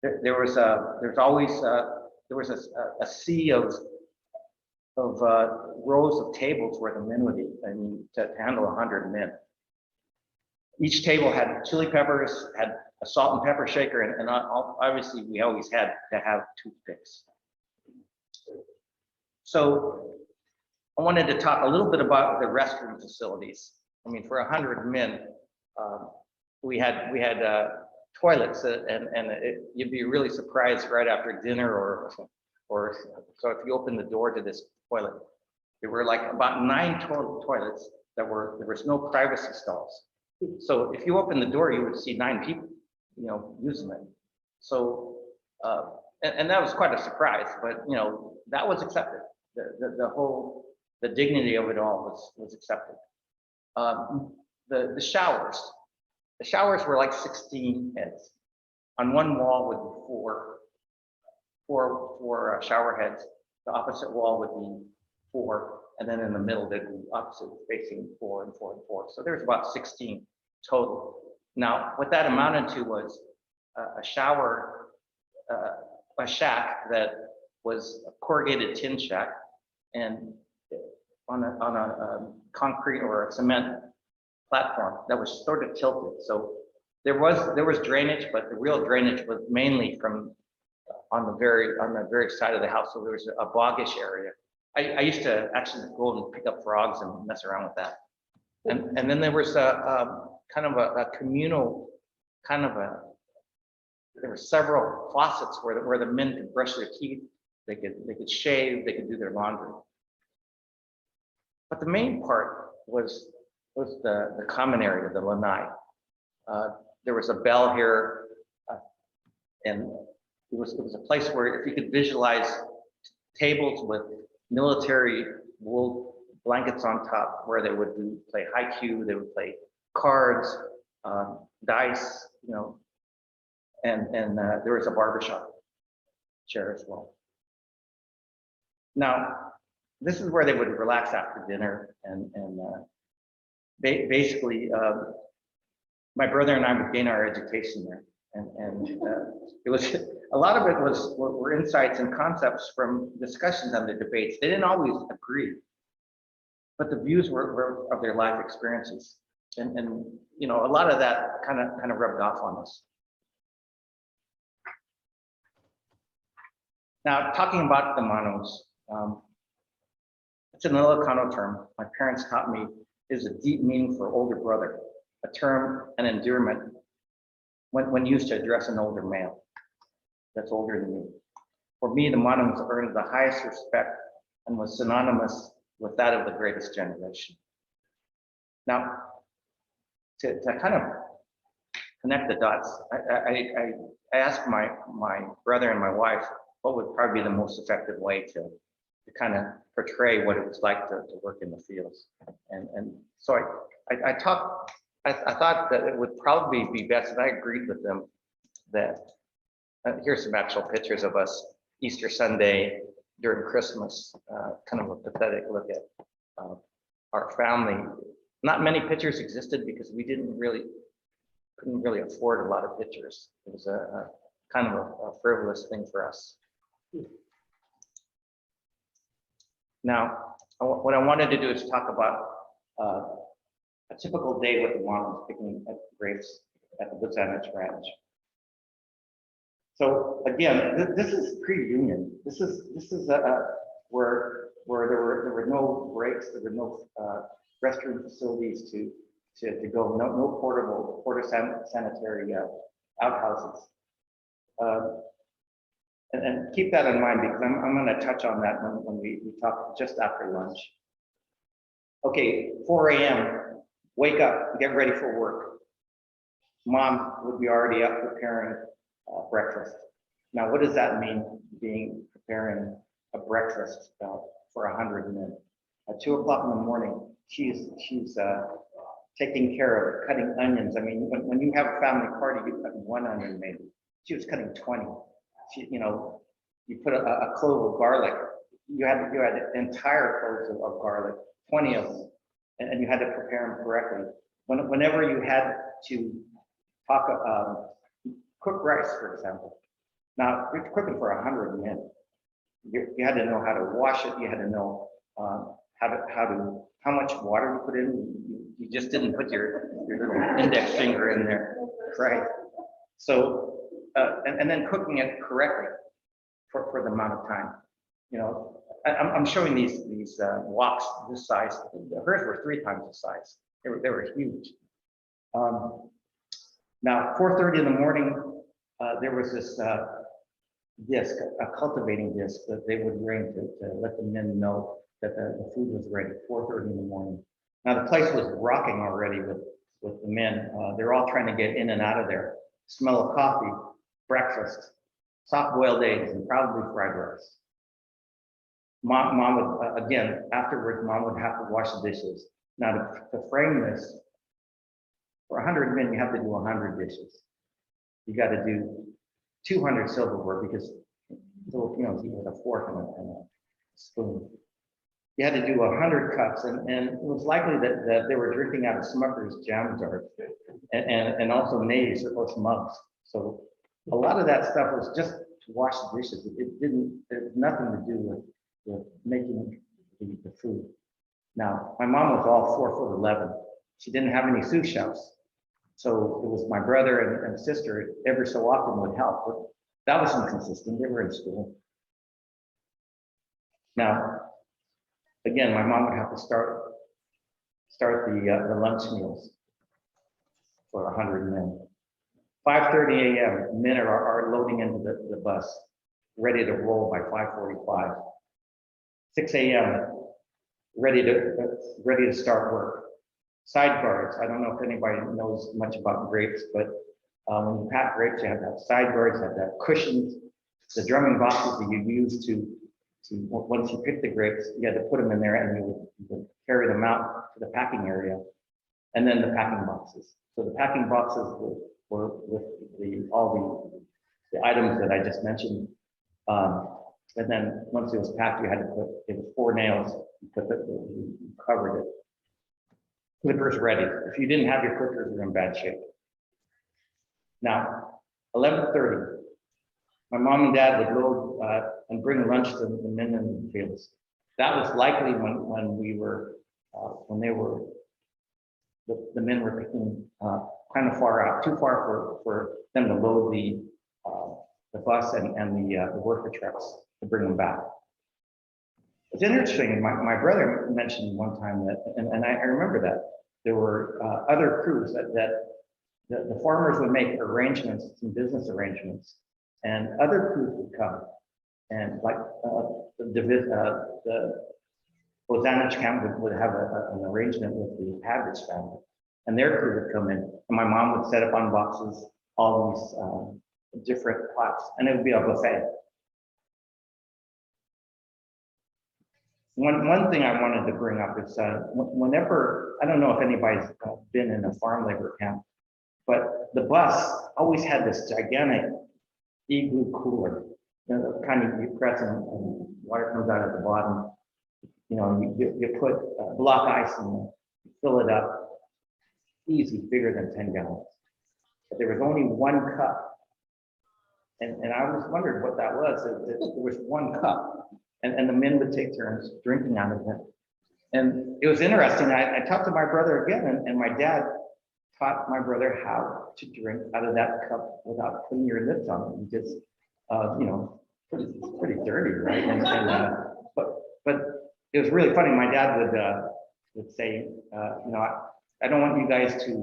there was a sea of rows of tables where the men would eat, I mean, to handle 100 men. Each table had chili peppers, had a salt and pepper shaker, and obviously we always had to have toothpicks. So I wanted to talk a little bit about the restroom facilities. I mean, for 100 men, we had toilets, you'd be really surprised right after dinner or so if you open the door to this toilet, there were like about 9 total toilets there was no privacy stalls. So if you open the door, you would see 9 people, you know, using it. So and that was quite a surprise, but you know, that was accepted. The dignity of it all was accepted. The showers were like 16 heads. On one wall would be four shower heads. The opposite wall would be 4, and then in the middle there'd be opposite facing 4 and 4 and 4. So there's about 16 total. Now, what that amounted to was a shack that was a corrugated tin shack, and on a concrete or a cement platform that was sort of tilted. So there was drainage, but the real drainage was mainly from on the very side of the house. So there was a boggish area. I used to actually go and pick up frogs and mess around with that. And then there was a kind of a communal there were several faucets where the men could brush their teeth, they could shave, they could do their laundry. But the main part was the common area, the lanai. There was a bell here, and it was a place where if you could visualize tables with military wool blankets on top, where they would play haiku, they would play cards, dice, you know, and there was a barbershop chair as well. Now, this is where they would relax after dinner, and basically, my brother and I would gain our education there, and it was a lot of it were insights and concepts from discussions and the debates. They didn't always agree, but the views were of their life experiences, and you know, a lot of that kind of rubbed off on us. Now, talking about the Manongs, it's an Ilocano term my parents taught me is a deep meaning for older brother, a term and endearment when used to address an older male that's older than me. For me, the Manongs earned the highest respect and was synonymous with that of the greatest generation. Now, to kind of connect the dots, I asked my brother and my wife what would probably be the most effective way to kind of portray what it was like to work in the fields. And so I thought that it would probably be best, and I agreed with them, that here's some actual pictures of us Easter Sunday during Christmas, kind of a pathetic look at our family. Not many pictures existed because we couldn't really afford a lot of pictures. It was a kind of a frivolous thing for us. Now, what I wanted to do is talk about a typical day with the Manongs picking at grapes at the Woods Annex Ranch. So again, this is pre-union. This is where there were no breaks, there were no restroom facilities to go, no porta sanitary outhouses. And keep that in mind, because I'm going to touch on that when we talk just after lunch. Okay, 4 a.m., wake up, get ready for work. Mom would be already up preparing breakfast. Now, what does that mean, preparing a breakfast for 100 men? At 2 o'clock in the morning, she's taking care of cutting onions. I mean, when you have a family party, you cut 1 onion maybe. She was cutting 20. You put a clove of garlic. You had entire cloves of garlic, 20 of them, and you had to prepare them correctly. Whenever you had to cook rice, for example. Now you're cooking for 100 men. You had to know how to wash it. You had to know how much water to put in. You just didn't put your little index finger in there, right? So. And then cooking it correctly for the amount of time. I'm showing these woks this size. Hers were 3 times the size. They were huge. Now 4:30 in the morning, there was this disc, a cultivating disc that they would ring to let the men know that the food was ready. 4:30 in the morning. Now the place was rocking already with the men. They're all trying to get in and out of there. Smell of coffee. Breakfast, soft-boiled eggs, and probably fried rice. Mom would, again, afterwards, Mom would have to wash the dishes. Now, to frame this, for 100 men, you have to do 100 dishes. You got to do 200 silverware because Filipinos eat with a fork and a spoon. You had to do 100 cups, and it was likely that they were drinking out of Smucker's jam jars and also Nays or mugs. So a lot of that stuff was just to wash the dishes. It had nothing to do with making the food. Now, my mom was all 4'11". She didn't have any sous chefs. So it was my brother and sister every so often would help, but that was inconsistent. They were in school. Now, again, my mom would have to start the lunch meals for 100 men. 5:30 a.m. men are loading into the bus, ready to roll by 5:45. 6 a.m. ready to start work. Side guards. I don't know if anybody knows much about grapes, but when you pack grapes, you have to have side guards, you have to have cushions. The drumming boxes that you use to once you pick the grapes, you had to put them in there and you would carry them out to the packing area, and then the packing boxes. So the packing boxes with all the items that I just mentioned. And then once it was packed, you had to put, it was 4 nails, you covered it. Clippers ready. If you didn't have your clippers, you're in bad shape. Now, 11:30, my mom and dad would load and bring lunch to the men in the fields. That was likely when we were, when they were, the men were picking kind of far out, too far for them to load the bus and the worker trucks to bring them back. It's interesting, my brother mentioned one time that, and I remember that, there were other crews that the farmers would make arrangements, some business arrangements, and other crews would come. And like the Ozanich camp would have an arrangement with the Pavic family, and their crew would come in, and my mom would set up on boxes all these different pots, and it would be a buffet. One thing I wanted to bring up is whenever, I don't know if anybody's been in a farm labor camp, but the bus always had this gigantic igloo cooler, you know, the kind of you press and water comes out at the bottom. You know, you put block ice and you fill it up, easy, bigger than 10 gallons. But there was only 1 cup. And I always wondered what that was. There was 1 cup. And the men would take turns drinking out of it. And it was interesting. I talked to my brother again, and my dad taught my brother how to drink out of that cup without putting your lips on it. Because, you know, pretty dirty, right? But it was really funny. My dad would say, you know, I don't want you guys to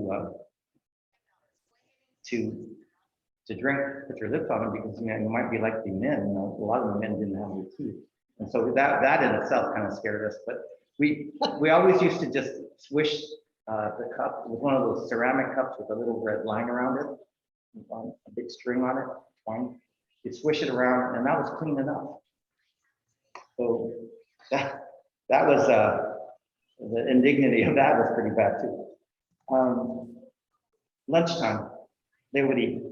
drink with your lips on it because, you know, you might be like the men. You know, a lot of the men didn't have any teeth. And so that in itself kind of scared us, but we always used to just swish the cup with one of those ceramic cups with a little red line around it, a big string on it, twine. You swish it around, and that was clean enough. So that was the indignity of that was pretty bad too. Lunchtime, they would eat,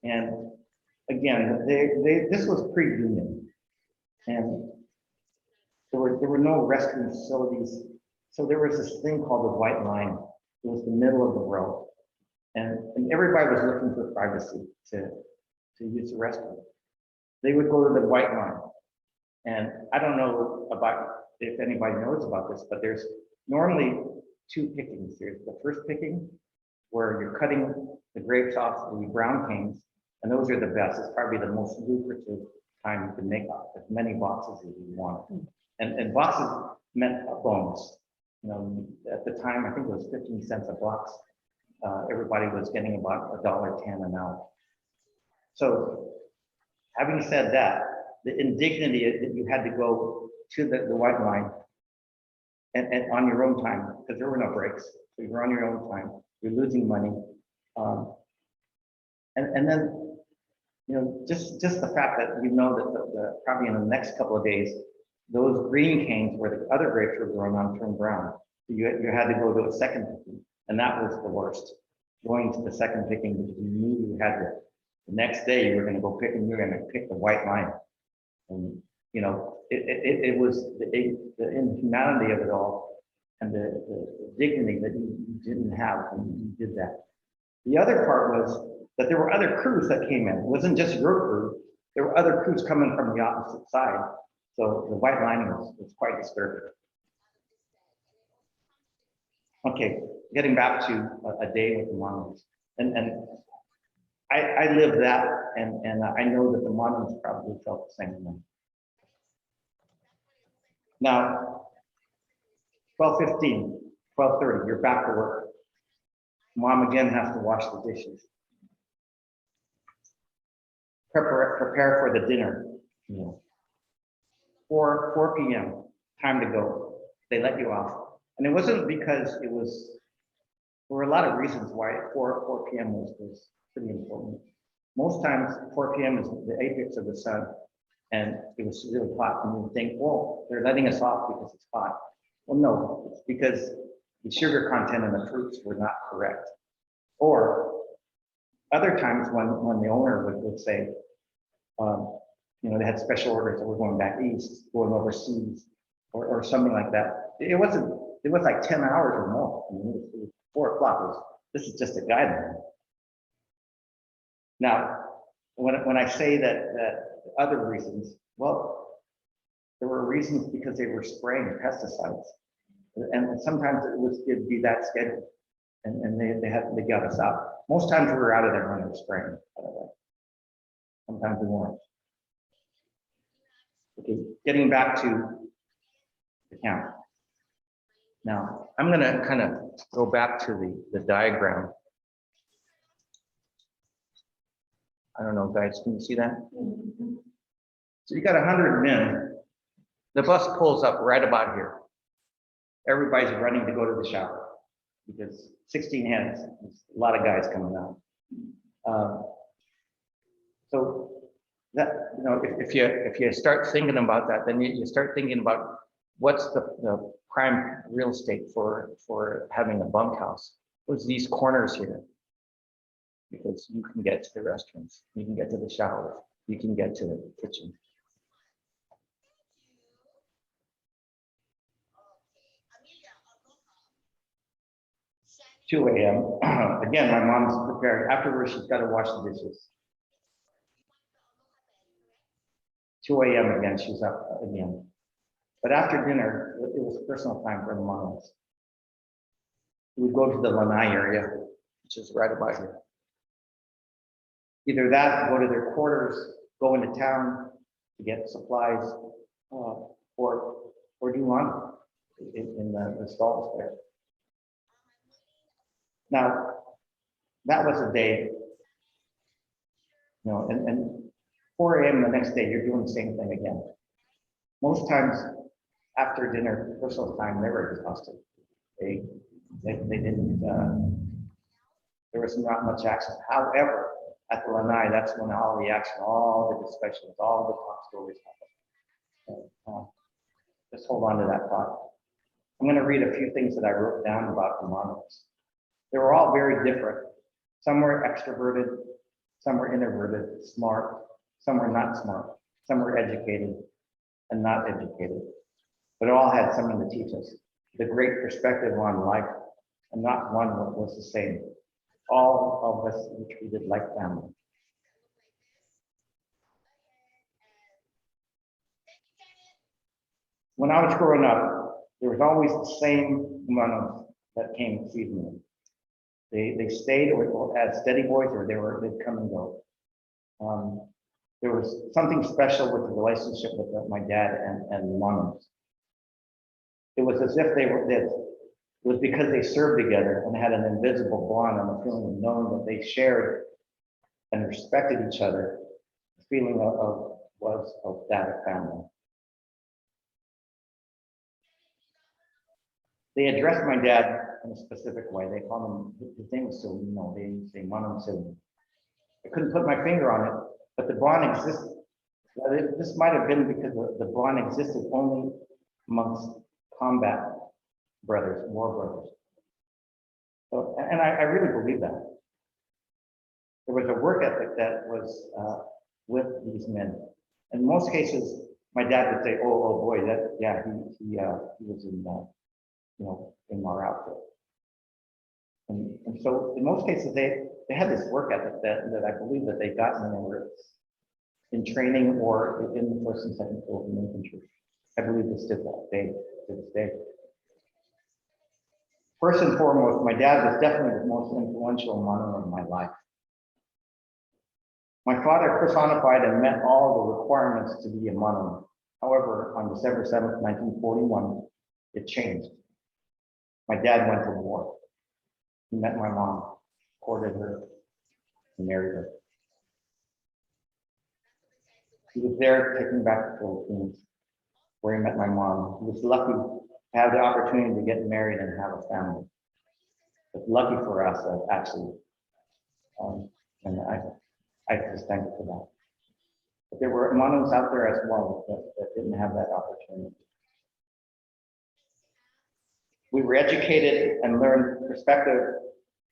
and again, this was pre-union. And there were no restroom facilities. So there was this thing called the white line. It was the middle of the row. And everybody was looking for privacy to use the restroom. They would go to the white line. And I don't know about if anybody knows about this, but there's normally 2 pickings. There's the first picking where you're cutting the grapes off the brown canes. And those are the best. It's probably the most lucrative time you can make as many boxes as you want. And boxes meant a bonus. You know, at the time, I think it was 15 cents a box. Everybody was getting about $1.10 an hour. So having said that, the indignity that you had to go to the white line and on your own time, because there were no breaks. So you were on your own time, you're losing money. And then, you know, just the fact that you know that probably in the next couple of days, those green canes where the other grapes were growing on turned brown. You had to go to a second picking, and that was the worst. Going to the second picking because you knew you had to. The next day you were going to go pick, and you were going to pick the white line. And you know, it was the inhumanity of it all, and the dignity that you didn't have when you did that. The other part was that there were other crews that came in. It wasn't just your crew. There were other crews coming from the opposite side. So the white lining was quite disturbing. Okay, getting back to a day with the Manongs. And I lived that, and I know that the Manongs probably felt the same way. Now, 12:15, 12:30, you're back to work. Mom again has to wash the dishes. Prepare for the dinner. You know. 4 p.m., time to go. They let you off. And it wasn't because there were a lot of reasons why 4 p.m. was pretty important. Most times 4 p.m. is the apex of the sun, and it was really hot. And you think, well, they're letting us off because it's hot. Well, no, it's because the sugar content in the fruits were not correct. Or Other times when the owner would say, you know, they had special orders that were going back east, going overseas, or something like that. It was like 10 hours or more. I mean, it was 4 o'clock. This is just a guideline. Now, when I say that other reasons, well, there were reasons because they were spraying pesticides, and sometimes it'd be that schedule, and they got us out. Most times we were out of there when they were spraying. By the way. Sometimes we weren't. Okay, getting back to the camp. Now, I'm going to kind of go back to the diagram. I don't know, guys, can you see that? So you got 100 men. The bus pulls up right about here. Everybody's running to go to the shower because 16 heads, a lot of guys coming out. So that, you know, if you start thinking about that, then you start thinking about what's the prime real estate for having a bunkhouse. Was these corners here, because you can get to the restrooms, you can get to the shower, you can get to the kitchen. 2 a.m. Again, my mom's prepared. Afterwards, she's got to wash the dishes. 2 a.m. again, she's up again. But after dinner, it was personal time for the Manongs. We would go to the lanai area, which is right about here. Either that, go to their quarters, go into town to get supplies, or do laundry in the stalls there. Now, that was a day, you know, and 4 a.m. the next day, you're doing the same thing again. Most times after dinner, personal time, they were exhausted. They didn't, there was not much action. However, at the lanai, that's when all the action, all the discussions, all the top stories happen. Just hold on to that thought. I'm going to read a few things that I wrote down about the Manongs. They were all very different. Some were extroverted, some were introverted, smart, some were not smart, some were educated and not educated, but all had something to teach us. The great perspective on life, and not one was the same. All of us were treated like family. When I was growing up, there was always the same Manongs that came seasonally. They stayed or as steady boys, or they'd come and go. There was something special with the relationship with my dad and the Manongs. It was as if it was because they served together and had an invisible bond and a feeling of knowing that they shared and respected each other. The feeling of that family. They addressed my dad in a specific way. They called him, his name was Silvino. They say Manong Silvino. I couldn't put my finger on it, but the bond existed. This might have been because the bond existed only amongst combat brothers, war brothers. So, and I really believe that. There was a work ethic that was with these men. In most cases, my dad would say, "Oh boy, he was in you know, in our outfit." And so in most cases, they had this work ethic that I believe that they got when they were in training or in the 1st and 2nd Corps of Infantry. I believe this did that to this day. First and foremost, my dad was definitely the most influential Manong in my life. My father personified and met all the requirements to be a Manong. However, on December 7th, 1941, it changed. My dad went to war. He met my mom, courted her, and married her. He was there taking back the Philippines, where he met my mom. He was lucky to have the opportunity to get married and have a family. But lucky for us, actually, and I just thank you for that. But there were Manongs out there as well that didn't have that opportunity. We were educated and learned perspective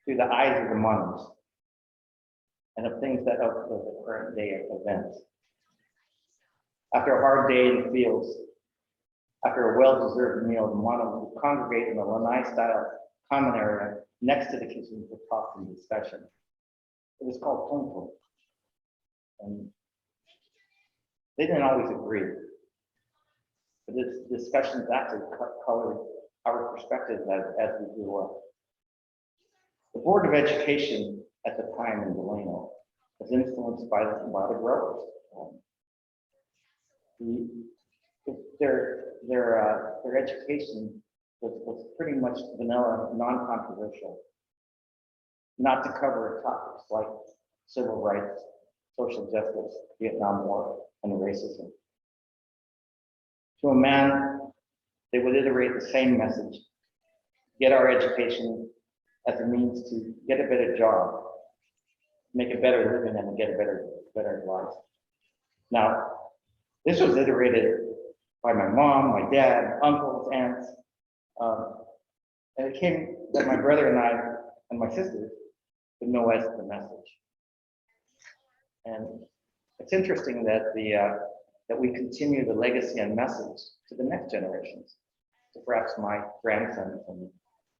through the eyes of the Manongs. and of things that help with the current day events. After a hard day in the fields, after a well-deserved meal, the Manongs would congregate in the lanai-style common area next to the kitchen for talk and discussion. It was called CAMPO. And they didn't always agree. But this discussions actually colored our perspectives as we grew up. The Board of Education at the time in Delano was influenced by the growers. Their education was pretty much vanilla, non-controversial, not to cover topics like civil rights, social justice, Vietnam War, and racism. To a man, they would iterate the same message: get our education as a means to get a better job, make a better living, and get a better life. Now, this was iterated by my mom, my dad, uncles, aunts, and it came that my brother and I and my sisters would know as the message. And it's interesting that that we continue the legacy and message to the next generations, to perhaps my grandsons and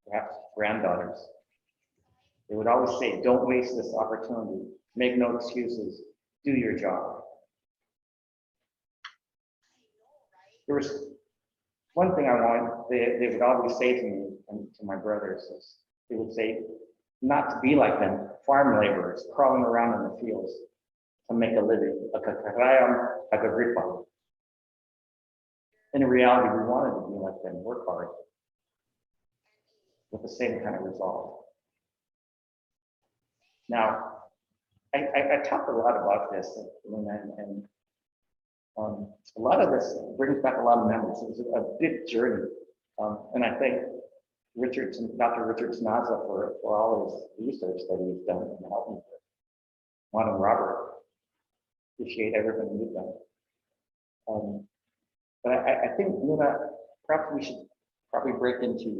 perhaps granddaughters. They would always say, don't waste this opportunity, make no excuses, do your job. There was one thing I want, they would always say to me and to my brothers, is they would say, not to be like them, farm laborers crawling around in the fields to make a living, in reality, we wanted to be like them, work hard, with the same kind of resolve. Now, I talk a lot about this, and a lot of this brings back a lot of memories. It was a big journey, and I thank Dr. Richard Snaza for all his research that he's done and helped me with. Juan and Robert, appreciate everything you've done. But I think, perhaps we should probably break into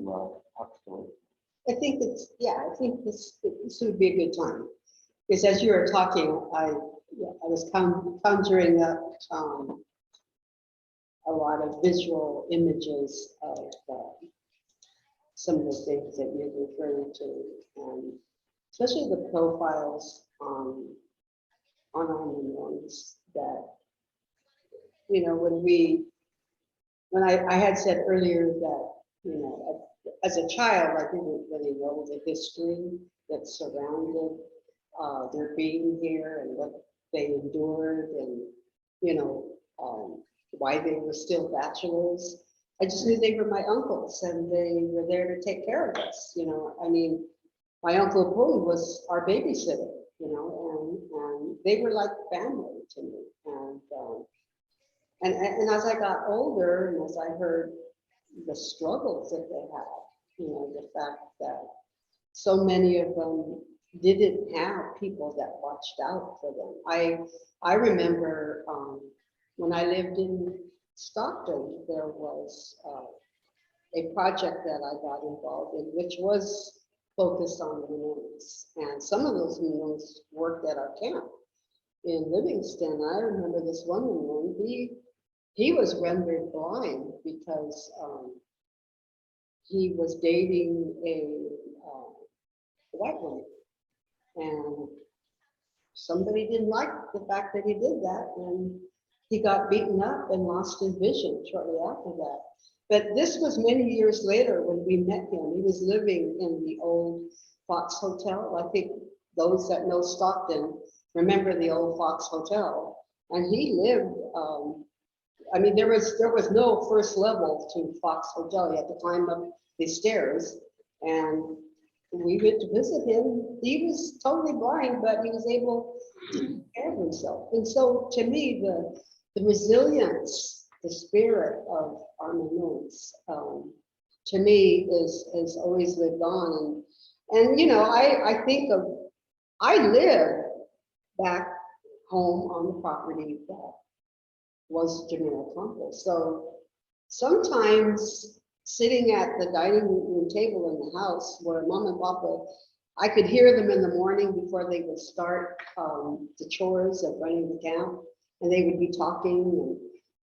our story. I think I think this would be a good time. Because as you were talking, I was conjuring up a lot of visual images of some of the things that you're referring to, and especially the profiles on our Manongs that, when I had said earlier that, as a child, I didn't really know the history that surrounded their being here and what they endured, and why they were still bachelors. I just knew they were my uncles and they were there to take care of us. My Uncle Boo was our babysitter, and they were like family to me. And as I got older, and as I heard the struggles that they had, the fact that so many of them didn't have people that watched out for them. I remember when I lived in Stockton, there was a project that I got involved in, which was focused on the Manongs. And some of those Manongs worked at our camp in Livingston. I remember this one Manong, he was rendered blind because he was dating a white woman. And somebody didn't like the fact that he did that, and he got beaten up and lost his vision shortly after that. But this was many years later when we met him. He was living in the old Fox Hotel. I think those that know Stockton remember the old Fox Hotel. And he lived, there was no first level to Fox Hotel. You had to climb up the stairs, and we went to visit him. He was totally blind, but he was able to take care of himself. And so to me, the resilience, the spirit of our Manongs, to me is always lived on. And I live back home on the property that was Jamero campus. So sometimes sitting at the dining room table in the house where Mom and Papa I could hear them in the morning before they would start the chores of running the camp, and they would be talking,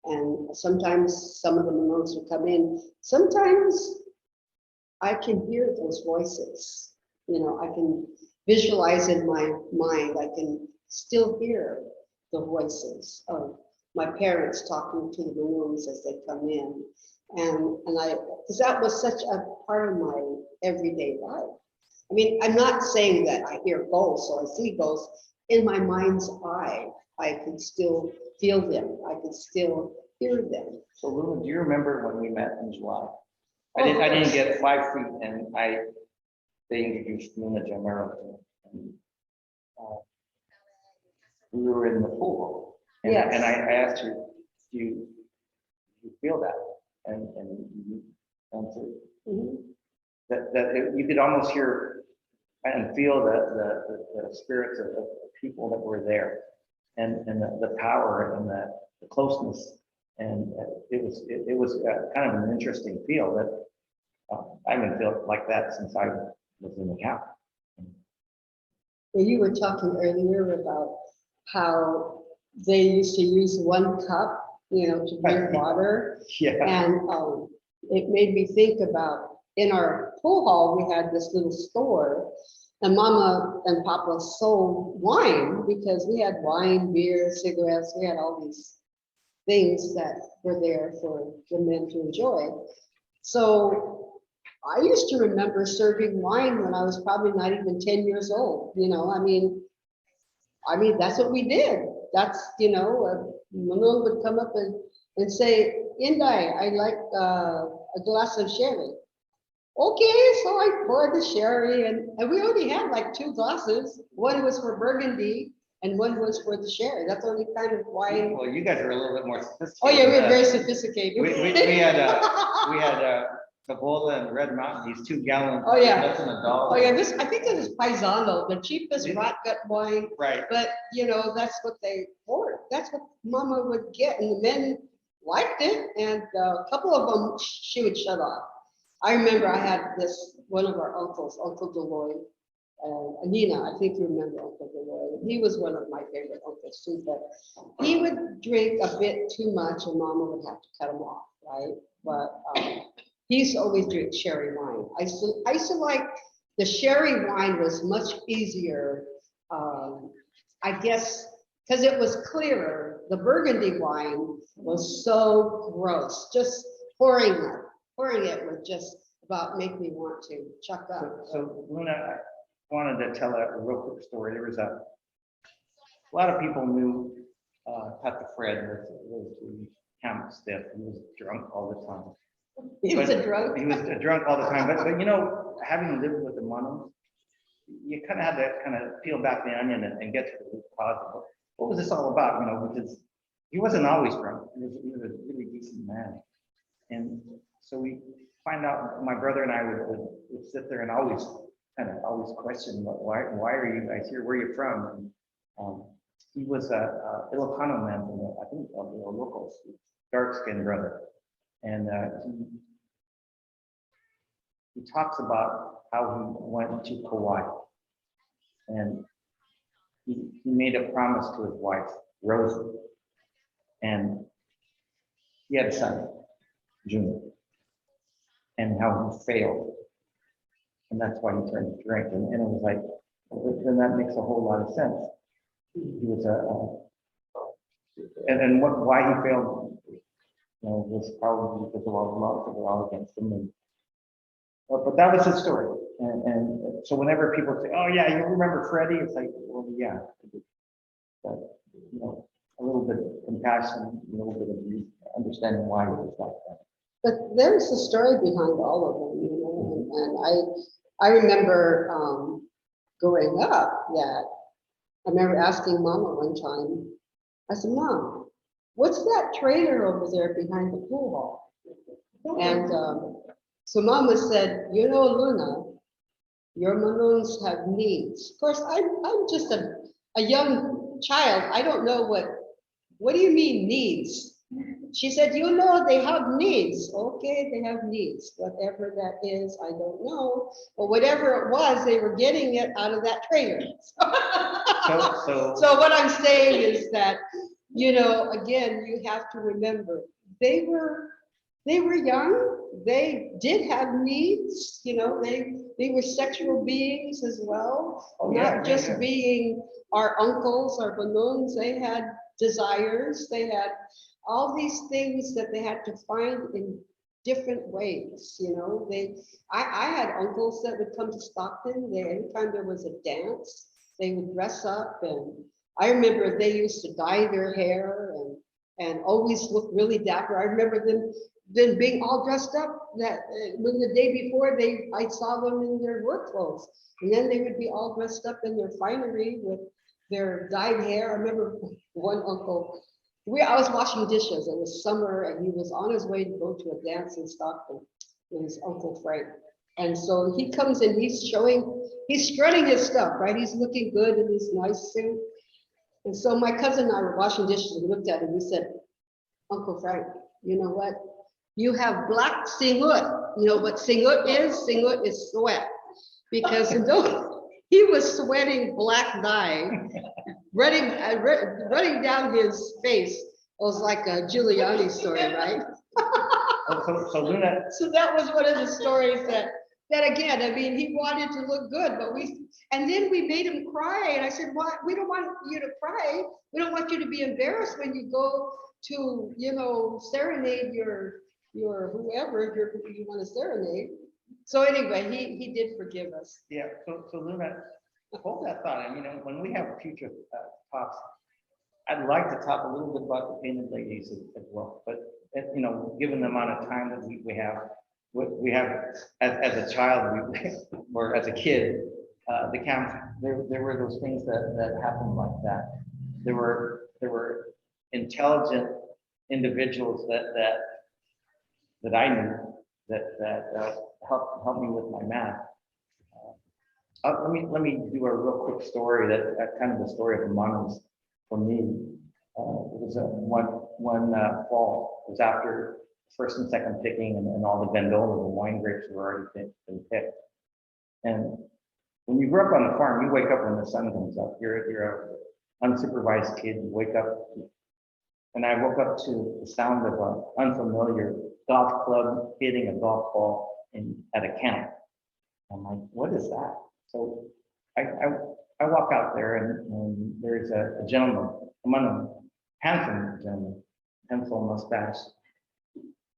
and sometimes some of the Manongs would come in. Sometimes I can hear those voices. You know, I can visualize in my mind. I can still hear the voices of my parents talking to the Manongs as they come in, and I, because that was such a part of my everyday life. I mean, I'm not saying that I hear ghosts or I see ghosts. In my mind's eye, I can still feel them. I can still hear them. So Luna, do you remember when we met in July? Oh, I didn't yes. get 5 feet, and they introduced Luna Jamero to me. And, we were in the pool, and, Yes. and I asked her, do you feel that? And you answered that you could almost hear and feel the spirits of people that were there, and the power and the closeness, and it was kind of an interesting feel that I haven't felt like that since I was in the camp. Well, you were talking earlier about how they used to use 1 cup, you know, to drink water. Yeah. And it made me think about, in our pool hall, we had this little store, and Mama and Papa sold wine, because we had wine, beer, cigarettes, we had all these things that were there for the men to enjoy. So I used to remember serving wine when I was probably not even 10 years old. You know, I mean, that's what we did. That's, you know, Manong would come up and say, Inday, I like a glass of sherry. Okay, so I poured the sherry, and we only had like 2 glasses. One was for Burgundy and one was for the sherry. That's the only kind of wine. Well, you guys were a little bit more sophisticated. Oh yeah, we than were very us. sophisticated. We had Ebola and Red Mountain, these 2 gallons. Oh, yeah. Less than $1. Oh yeah, I think this is Paisano, the cheapest rot gut wine. Right. But you know, that's what they poured. That's what Mama would get, and the men liked it. And a couple of them she would shut off. I remember I had one of our uncles, Uncle Deloy, Anina. I think you remember Uncle Deloy. He was one of my favorite uncles too. But he would drink a bit too much, and Mama would have to cut him off, right? But he used to always drink sherry wine. I used to like the sherry wine was much easier, I guess, because it was clearer. The Burgundy wine was so gross. Just pouring it would just about make me want to chuck up. So Luna, I wanted to tell a real quick story. There was a lot of people knew Papa Fred was the camp stiff. He was drunk all the time. He was a drunk. He was a drunk all the time. But you know, having lived with the Manongs, you kind of had to kind of peel back the onion and get to the root cause of what was this all about, you know, because he wasn't always drunk. He was a really decent man. And so we find out, my brother and I would sit there and always question, why are you guys here? Where are you from? And, he was a Ilocano man from I think the locals, dark-skinned brother. And he talks about how he went to Kauai, and he made a promise to his wife, Rosie, and he had a son, Junior, and how he failed. And that's why he turned to drink. And it was like, well, then that makes a whole lot of sense. He was why he failed, you know, was probably because of all the laws that were all against him. And, but that was his story. And so whenever people say, oh yeah, you remember Freddie? It's like, well, yeah. But, you know, a little bit of compassion, a little bit of understanding why it was like that. But there's a story behind all of them, you know, and I remember growing up that I remember asking Mama one time, I said, Mom, what's that trailer over there behind the pool hall? And so Mama said, you know, Luna, your Manongs have needs. Of course, I'm just a young child. I don't know what do you mean needs? She said, you know, they have needs. Okay, they have needs. Whatever that is, I don't know. But whatever it was, they were getting it out of that trailer. So what I'm saying is that, you know, again, you have to remember, they were young. They did have needs, you know, they were sexual beings as well, not just being our uncles, our Manongs. They had desires. They had all these things that they had to find in different ways, you know. I had uncles that would come to Stockton. Anytime there was a dance, they would dress up, and I remember they used to dye their hair and always look really dapper. I remember them then being all dressed up that when the day before I saw them in their work clothes, and then they would be all dressed up in their finery with their dyed hair. I remember one uncle, I was washing dishes. It was summer, and he was on his way to go to a dance in Stockton with his Uncle Frank. And so he comes in, he's strutting his stuff, right? He's looking good in his nice suit. And so my cousin and I were washing dishes and looked at him. We said, Uncle Frank, you know what? You have black singut. You know what singut is? Singut is sweat. Because he was sweating black dye, running down his face. It was like a Giuliani story, right? So that was one of the stories that again, I mean, he wanted to look good, but and then we made him cry. And I said, "What? We don't want you to cry. We don't want you to be embarrassed when you go to, you know, serenade your whoever you want to serenade." So anyway, he did forgive us. Yeah. So Luna, hold that thought. And you know, when we have future talks, I'd like to talk a little bit about the painted ladies as well. But you know, given the amount of time that we have as a child, or as a kid, the camp, there were those things that happened like that. There were intelligent individuals that I knew that helped me with my math. Let me do a real quick story that kind of the story of the Manongs for me. It was one fall. It was after first and second picking, and all the gondola, the wine grapes were already been picked. And when you grew up on the farm, you wake up when the sun comes up. You're a unsupervised kid. You wake up, and I woke up to the sound of an unfamiliar golf club hitting a golf ball at a camp. I'm like, what is that? So I walk out there, and there's a gentleman, a handsome gentleman, pencil mustache,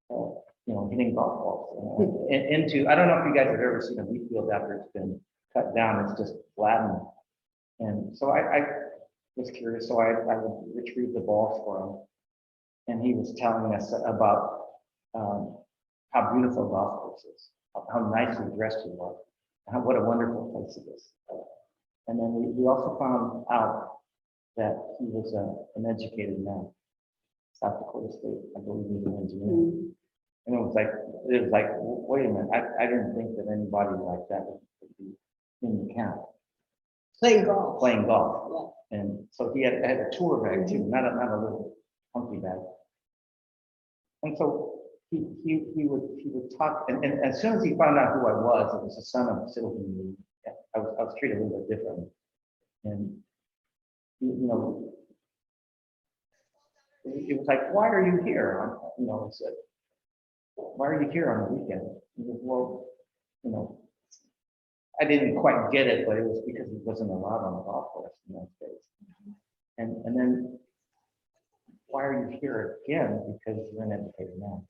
you know, hitting golf balls into. I don't know if you guys have ever seen a wheat field after it's been cut down. It's just flattened. And so I was curious, so I would retrieve the balls for him, and he was telling us about how beautiful golf course is, how nicely dressed you are, what a wonderful place it is. And then we also found out that he was an educated man, South Dakota State. I believe he was an engineer. Mm-hmm. And it was like, wait a minute, I didn't think that anybody like that would be in the camp. Playing golf. Yeah. And so he had a tour bag too, not a little hunky bag. And so he would talk, and as soon as he found out who I was, it was the son of Sylvan. I was treated a little bit differently. And you know, it was like, why are you here? You know, it said, why are you here on the weekend? He goes, well, you know, I didn't quite get it, but it was because he wasn't allowed on the golf course in those days. And then, why are you here again? Because you're an educated man.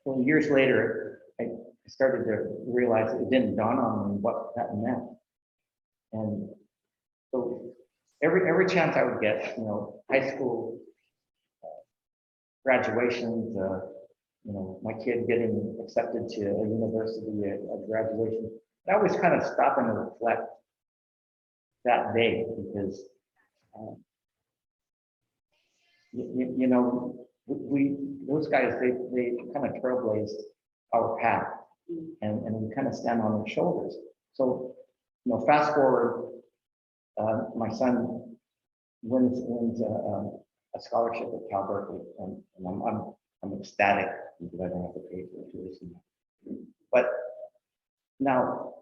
So years later, I started to realize it didn't dawn on me what that meant. And so every chance I would get, you know, high school graduations, you know, my kid getting accepted to a university at graduation, I always kind of stop and reflect that day, because you know, those guys, they kind of trailblazed our path, and we kind of stand on their shoulders. So, you know, fast forward, my son wins a scholarship at Cal Berkeley, and I'm ecstatic because I don't have to pay for tuition. But now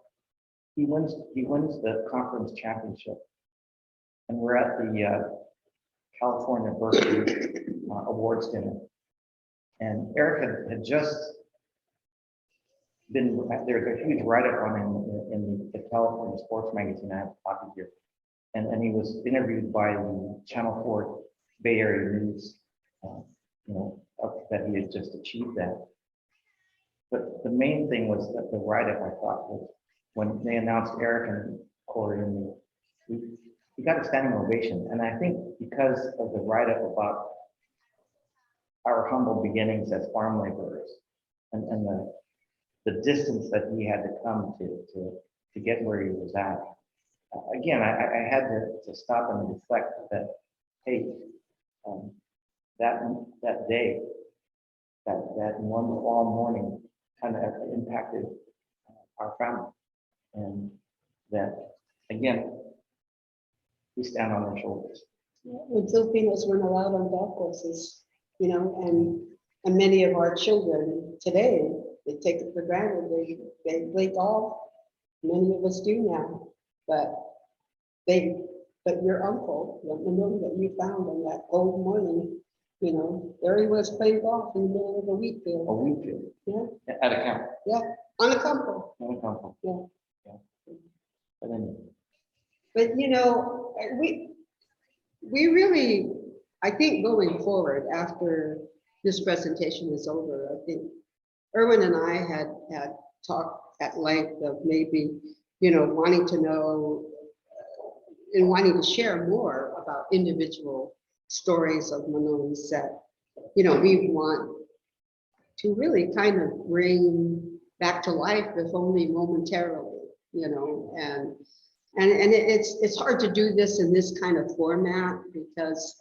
he wins the conference championship, and we're at the California Berkeley awards dinner, and Eric had just been, there's a huge write-up on him in the California sports magazine. I have a copy here, and he was interviewed by the Channel 4 Bay Area News, that he had just achieved that. But the main thing was that the write-up, I thought, was when they announced Eric and Corey, and we got a standing ovation. And I think because of the write-up about our humble beginnings as farm laborers and the distance that he had to come to get where he was at. Again, I had to stop and reflect that, hey, that day, that one fall morning kind of impacted our family. And that, again, we stand on their shoulders. When Filipinos weren't allowed on golf courses, and many of our children today, they take it for granted. They play golf. Many of us do now, but your uncle, the Manong that you found on that cold morning, there he was playing golf in the middle of a wheat field. A wheat field. Yeah. At a camp. Yeah, on a CAMPO. On a camp. Yeah. But then, But we really, I think going forward after this presentation is over, I think Irwin and I had talked at length of maybe, wanting to know and wanting to share more about individual stories of Manongs that, we want to really kind of bring back to life, if only momentarily, and it's hard to do this in this kind of format because,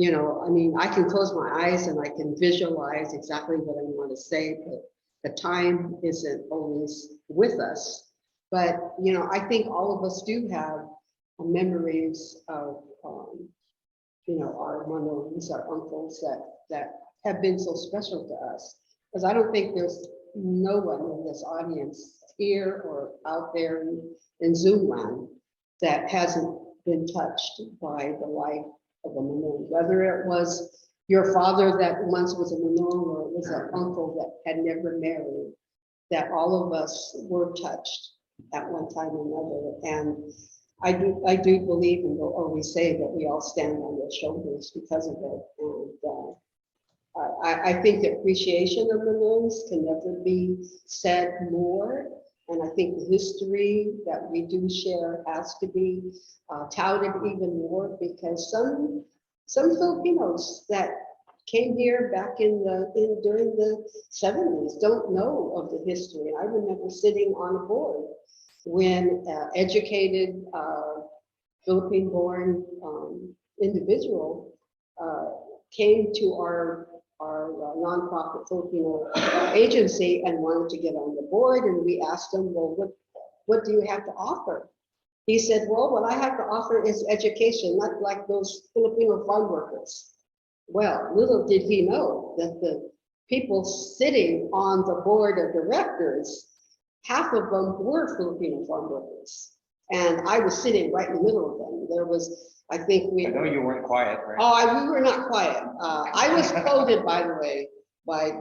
I can close my eyes and I can visualize exactly what I want to say, but the time isn't always with us. But, I think all of us do have memories of, our Manongs, our uncles that have been so special to us. Because I don't think there's no one in this audience here or out there in Zoom land that hasn't been touched by the life of a Manong, whether it was your father that once was a Manong or it was an uncle that had never married, that all of us were touched at one time or another. And I do believe and will always say that we all stand on their shoulders because of it. And I think the appreciation of Manongs can never be said more. And I think the history that we do share has to be touted even more, because some Filipinos that came here back during the 70s don't know of the history. And I remember sitting on a board when educated Philippine-born individual came to our nonprofit Filipino agency and wanted to get on the board, and we asked him, well, what do you have to offer? He said, well, what I have to offer is education, not like those Filipino farm workers. Well, little did he know that the people sitting on the board of directors, half of them were Filipino farm workers. And I was sitting right in the middle of them. There was, I think I know you weren't quiet, right? Oh, we were not quiet. I was quoted, by the way, by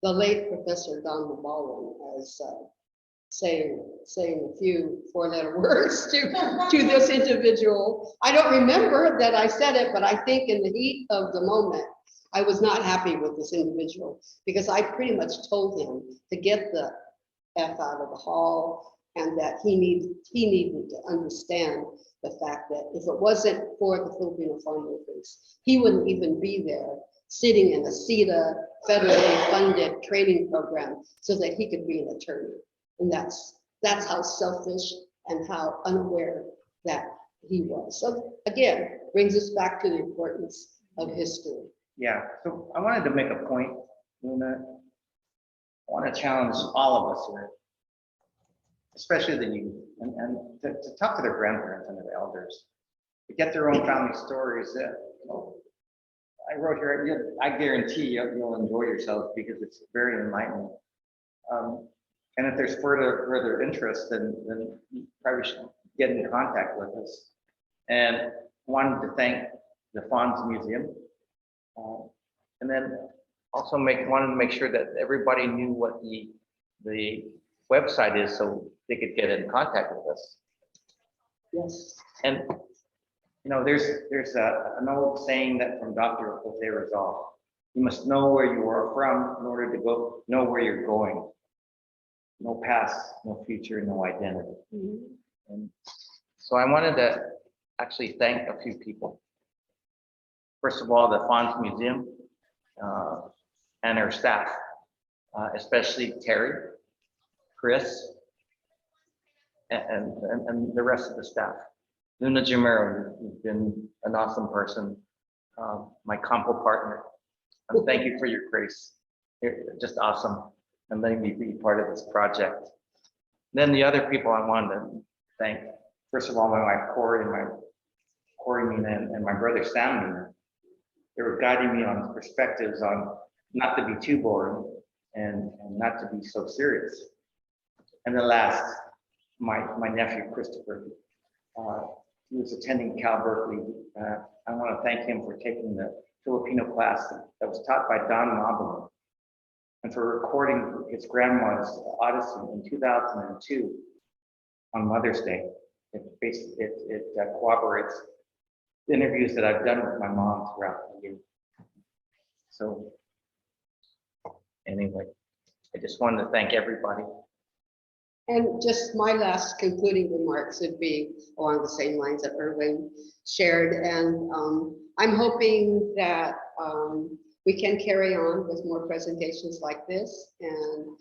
the late Professor Don Mabalon as saying a few four-letter words to this individual. I don't remember that I said it, but I think in the heat of the moment, I was not happy with this individual because I pretty much told him to get the F out of the hall, and that he needed to understand the fact that if it wasn't for the Filipino farm workers, he wouldn't even be there sitting in a CETA federally funded training program so that he could be an attorney. And that's how selfish and how unaware that he was. So again, brings us back to the importance of history. Yeah, so I wanted to make a point, Luna. I want to challenge all of us here, especially the youth, and to talk to their grandparents and their elders, to get their own family stories. I wrote here, I guarantee you'll enjoy yourself because it's very enlightening. And if there's further interest, then you probably should get in contact with us. And wanted to thank the FANHS Museum. And then also wanted to make sure that everybody knew what the website is so they could get in contact with us. Yes. And there's an old saying that from Dr. Jose Rizal, you must know where you are from in order to know where you're going. No past, no future, no identity. Mhm. And so I wanted to actually thank a few people. First of all, the FANHS Museum and our staff, especially Terry, Chris, and the rest of the staff. Luna Jamero, who's been an awesome person, my CAMPO partner. Thank you for your grace. You're just awesome and letting me be part of this project. Then the other people I wanted to thank, first of all, my wife Corey Mina, and my brother Sam Mina. They were guiding me on perspectives on not to be too boring and not to be so serious. And then last, my nephew Christopher. He was attending Cal Berkeley. I want to thank him for taking the Filipino class that was taught by Don Mabalo and for recording his grandma's Odyssey in 2002 on Mother's Day. It corroborates the interviews that I've done with my mom throughout the year. So anyway, I just wanted to thank everybody. And just my last concluding remarks would be along the same lines that Irwin shared. And I'm hoping that we can carry on with more presentations like this. And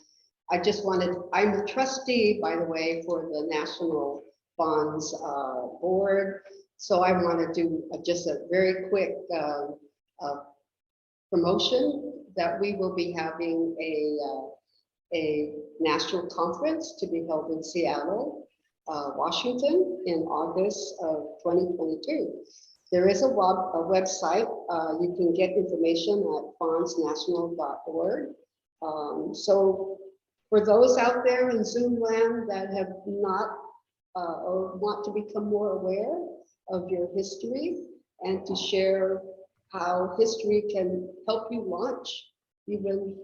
I'm a trustee, by the way, for the National FANHS Board. So I want to do just a very quick promotion that we will be having a national conference to be held in Seattle, Washington in August of 2022. There is a website. You can get information at fanhsnational.org. So for those out there in Zoom land that have not or want to become more aware of your history and to share how history can help you launch even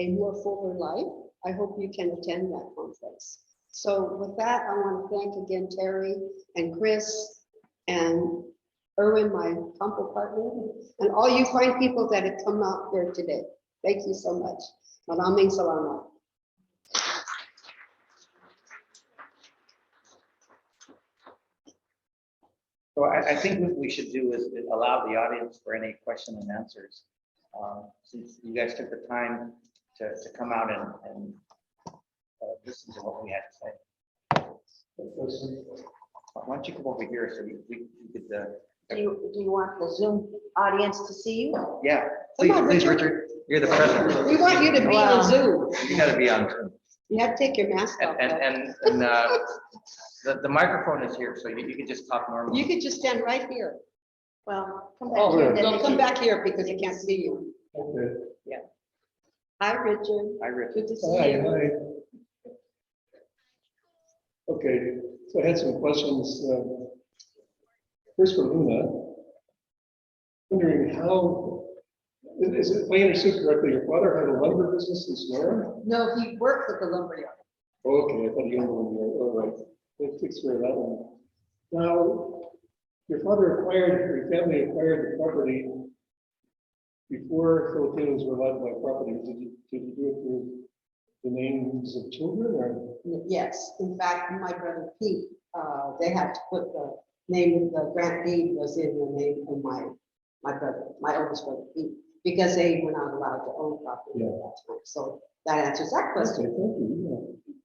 a more fuller life, I hope you can attend that conference. So with that, I want to thank again Terry and Chris and Irwin, my CAMPO partner, and all you fine people that have come out here today. Thank you so much. Maraming salamat. So I think what we should do is allow the audience for any question and answers. Since you guys took the time to come out and listen to what we had to say. Why don't you come over here so we could. Do you want the Zoom audience to see you? Yeah, Come on, please, Richard. Richard. You're the president. We want you to be Wow. on Zoom. You got to be on Zoom. You have to take your mask off. And the microphone is here, so you can just talk normally. You could just stand right here. Well, come back Oh, here. then don't they come can- back here because they can't see you. Okay. Hi, Richard. Hi, Richard. Good to see Hi, you. hi. Okay, so I had some questions. First for Luna. Wondering how, if I understood correctly, your father had a lumber business in Sonora? No, he worked at the lumberyard. Okay, I thought you owned one. All right, that takes care of that one. Now, your family acquired the property before Filipinos were allowed to buy property. Did you do it through the names of children or? Yes, in fact, my brother Pete, they had to put the name of the grant deed was in the name of my brother, my oldest brother Pete, because they were not allowed to own property at that time. So that answers that Okay, question. thank you.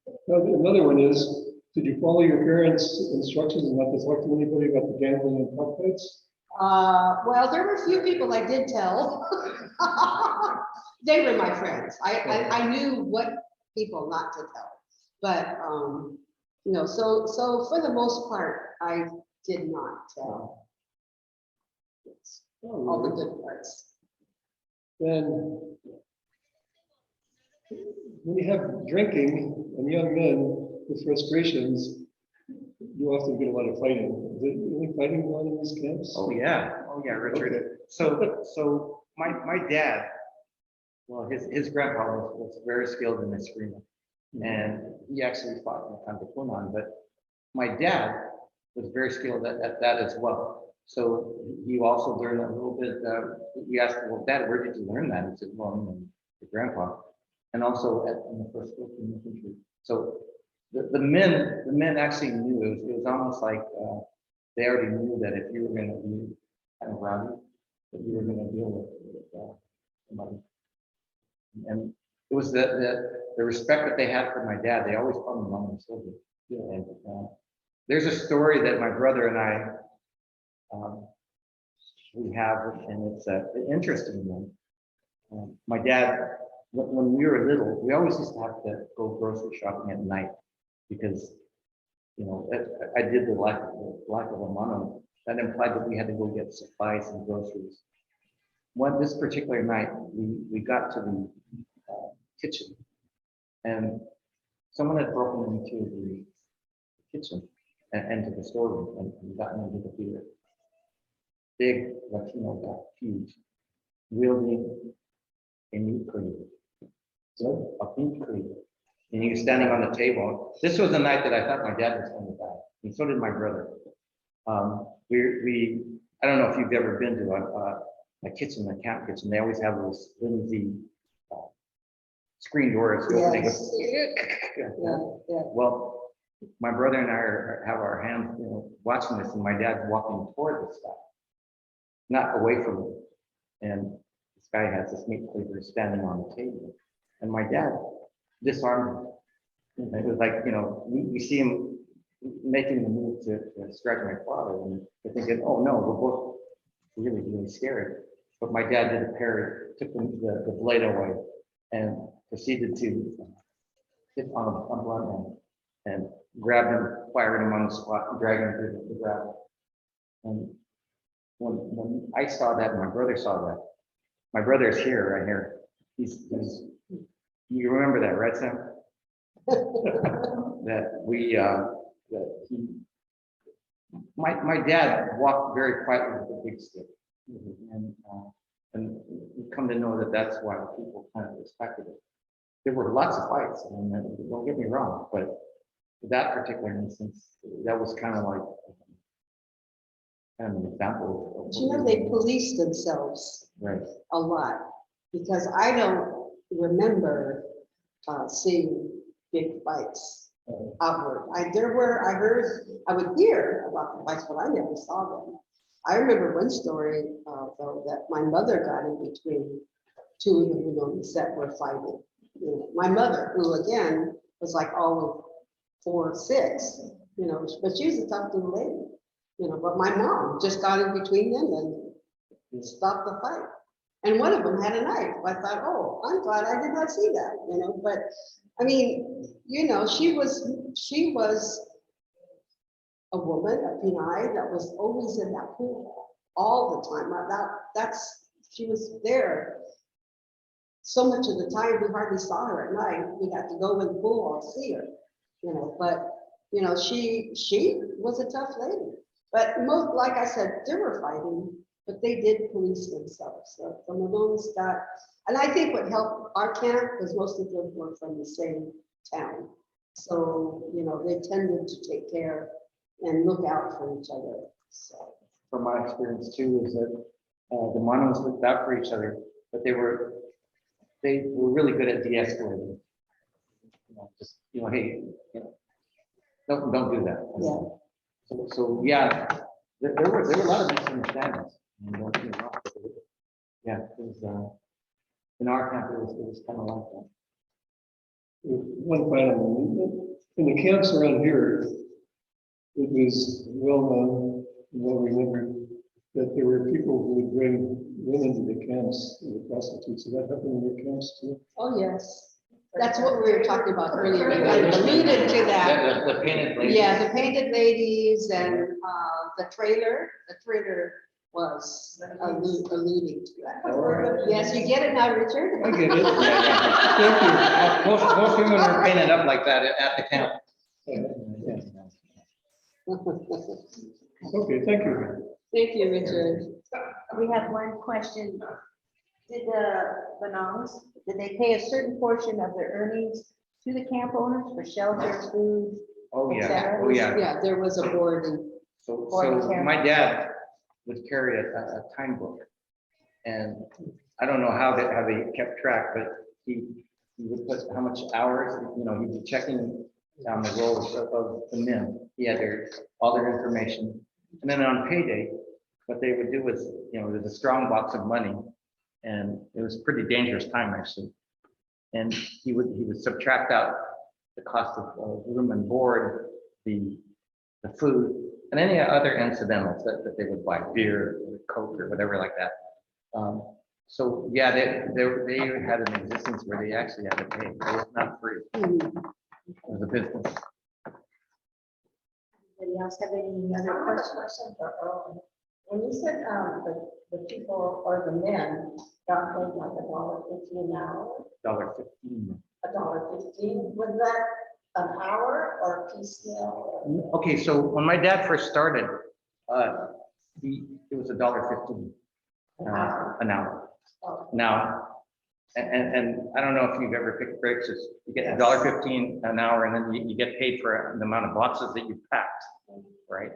Yeah. Now, another one is, did you follow your parents' instructions and not to talk to anybody about the gambling and pub fights? Well, there were a few people I did tell. They were my friends. I knew what people not to tell. But, so for the most part, I did not tell all the good parts. then when you have drinking and young men with frustrations, you often get a lot of fighting. Is there any fighting going on in these camps? Oh, yeah, Richard. Okay. So my dad, well, his grandpa was very skilled in this screaming. And he actually fought in the CAMPO Punan, but my dad was very skilled at that as well. So he also learned a little bit, we asked him, well, Dad, where did you learn that? He said, well, I'm the grandpa. And also in the first Philippine infantry. So the men actually knew, it was almost like they already knew that if you were going to be kind of rowdy, that you were going to deal with somebody. And it was the respect that they had for my dad. They always called him Mom Silver. And there's a story that my brother and I we have, and it's an interesting one. My dad, when we were little, we always used to have to go grocery shopping at night because, you know, I did the life of a Manong. That implied that we had to go get supplies and groceries. This particular night, we got to the kitchen, and someone had broken into the kitchen and to the storeroom and gotten into the theater. Big Latino guy, huge, wielding a meat cleaver, so a meat cleaver, and he was standing on the table. This was the night that I thought my dad was going to die, and so did my brother. I don't know if you've ever been to a kitchen, a camp kitchen. They always have those flimsy screen doors. Yes. Well, my brother and I have our hands, you know, watching this, and my dad's walking toward this guy, not away from him. And this guy has this meat cleaver standing on the table, and my dad disarmed him. It was like, you know, we see him making the move to strike my father, and we're thinking, oh no, we're both really, really scared. But my dad did a parry, took the blade away, and proceeded to hit on a blunt end and grabbed him, fired him on the spot, and dragged him to the ground. And when I saw that, and my brother saw that, my brother's here, right here. He's you remember that, right, Sam? My dad walked very quietly with a big stick, and we come to know that that's why people kind of respected it. There were lots of fights, and don't get me wrong, but that particular instance, that was kind of like kind of an example of You know, they police themselves right. a lot, because I don't remember seeing big fights outward. I would hear about the fights, but I never saw them. I remember one story, though, that my mother got in between two of the Manongs that were fighting. You know, my mother, who again was like all of 4 or 6, you know, but she was a tough little lady, you know, but my mom just got in between them and stopped the fight. And one of them had a knife. I thought, oh, I'm glad I did not see that, you know, but I mean, you know, she was a woman, a Pinay that was always in that pool all the time. She was there so much of the time we hardly saw her at night. We had to go in the pool and see her, you know, but you know, she was a tough lady. But most, like I said, they were fighting, but they did police themselves. So the Manongs got, and I think what helped our camp was most of them were from the same town. So, you know, they tended to take care and look out for each other. So. From my experience too, is that the Manongs looked out for each other, but they were really good at de-escalating. You know, just, you know, hey, you know, don't do that. Yeah. So yeah, there were a lot of misunderstandings. Yeah, it was in our camp it was kind of like that. One final, in the camps around here, it was well known, well remembered, that there were people who would bring women to the camps, the prostitutes. Did that happen in your camps too? Oh, yes. That's what we were talking about earlier. We alluded to that. The painted ladies. Yeah, the painted ladies and the trailer was alluding to that. All right. Yes, you get it now, Richard? I get it. Yeah. Most women are painted up like that at the camp. Thank you. Okay, thank you. Thank you, Richard. We have one question. Did the Manongs, did they pay a certain portion of their earnings to the camp owners for shelter, food? Oh, yeah, Etc. oh, yeah. Yeah, there was a board and So Board care. my dad would carry a time book. And I don't know how they kept track, but he would put how much hours, you know, he'd be checking down the rows of the men. He had all their information. And then on payday, what they would do was, you know, there's a strong box of money, and it was a pretty dangerous time actually. And he would subtract out the cost of room and board, the food, and any other incidentals that they would buy, beer, or Coke, or whatever like that. So yeah, they had an existence where they actually had to pay. It was not free. It was a business. Anybody else have any other questions? When you said the people or the men got paid like $1.50 an hour, $1.15. $1.15, was that an hour or piecemeal? Okay, so when my dad first started, it was $1.15 an hour. Oh, Now, and I don't know if you've ever picked breaks, you get $1.15 an hour, and then you get paid for the amount of boxes that you packed, right?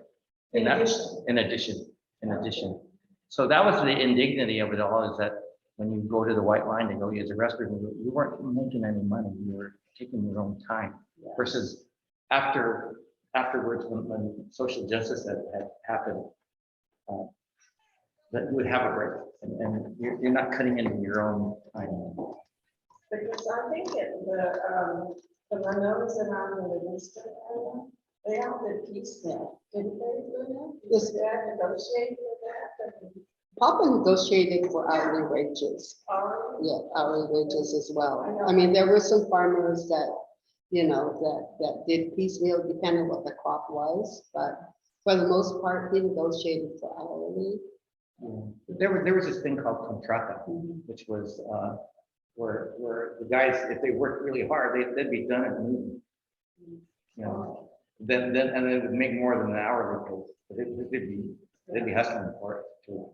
In And addition. in addition. So that was the indignity of it all, is that when you go to the white line to go use the restroom, you weren't making any money, you were taking your own time. Versus afterwards, when social justice had happened, that you would have a break, and you're not cutting into your own time. Because I think the Manongs around the Livingston area, they all did piecemeal, didn't they, Luna? Yes. Did that negotiate with that? Papa negotiated for hourly wages. Or- Yeah, hourly wages as well. I know. I mean, there were some farmers that, you know, that did piecemeal depending on what the crop was, but for the most part, he negotiated for hourly. There was this thing called contrata, which was where the guys, if they worked really hard, they'd be done at noon. You know, then and they would make more than an hourly pay. But they'd be hustling for it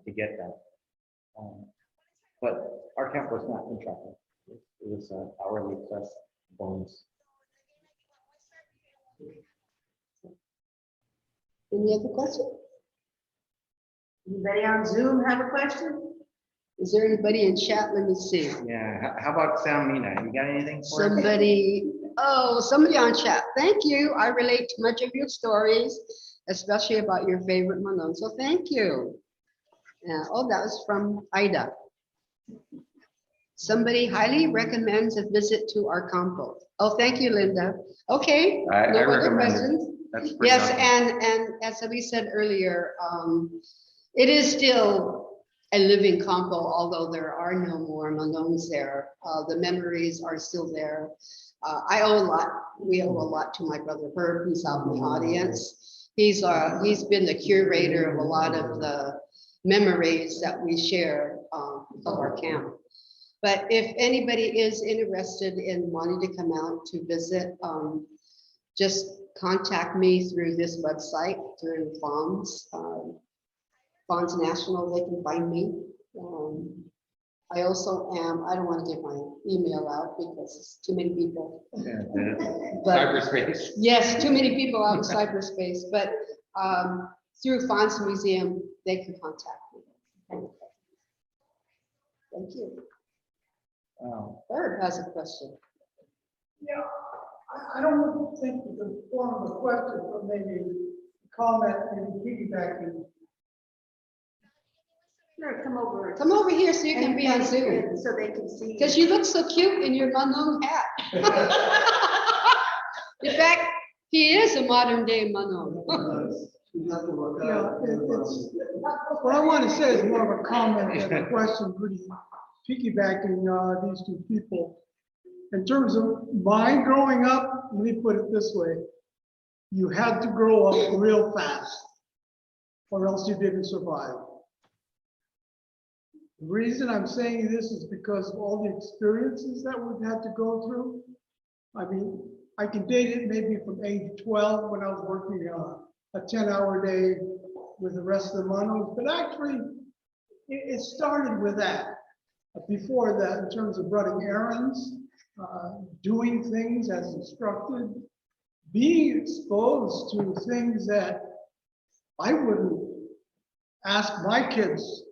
to get that. But our camp was not contracted. It was hourly plus bonus. Any other question? Anybody on Zoom have a question? Is there anybody in chat? Let me see. Yeah, how about Sam Mina? You got anything for us? Somebody on chat. Thank you. I relate to much of your stories, especially about your favorite Manong. So thank you. Yeah. Oh, that was from Ida. Somebody highly recommends a visit to our CAMPO. Oh, thank you, Linda. Okay. I No other recommend it. questions? That's pretty Yes, awesome. and as we said earlier, it is still a living CAMPO, although there are no more Manongs there. The memories are still there. I owe a lot. We owe a lot to my brother Herb, who's out in the audience. He's been the curator of a lot of the memories that we share of our camp. But if anybody is interested in wanting to come out to visit, just contact me through this website, through FANHS. FANHS National, they can find me. I also am, I don't want to give my email out because it's too many people. Yeah, But cyberspace. yes, too many people out in cyberspace, but through FANHS Museum, they can contact me. Thank you. Herb has a question. Yeah, I don't think you can form a question, but maybe a comment and piggybacking. Sure, come over. Come over here so you can be on Zoom. So they can see. Because you look so cute in your Manong hat. In fact, he is a modern day Manong. Yeah, it's, what I want to say is more of a comment than a question, pretty piggybacking these two people. In terms of my growing up, let me put it this way. You had to grow up real fast or else you didn't survive. The reason I'm saying this is because of all the experiences that we've had to go through. I mean, I can date it maybe from age 12 when I was working a 10-hour day with the rest of the Manongs, but actually it started with that. Before that, in terms of running errands, doing things as instructed, being exposed to things that I wouldn't ask my kids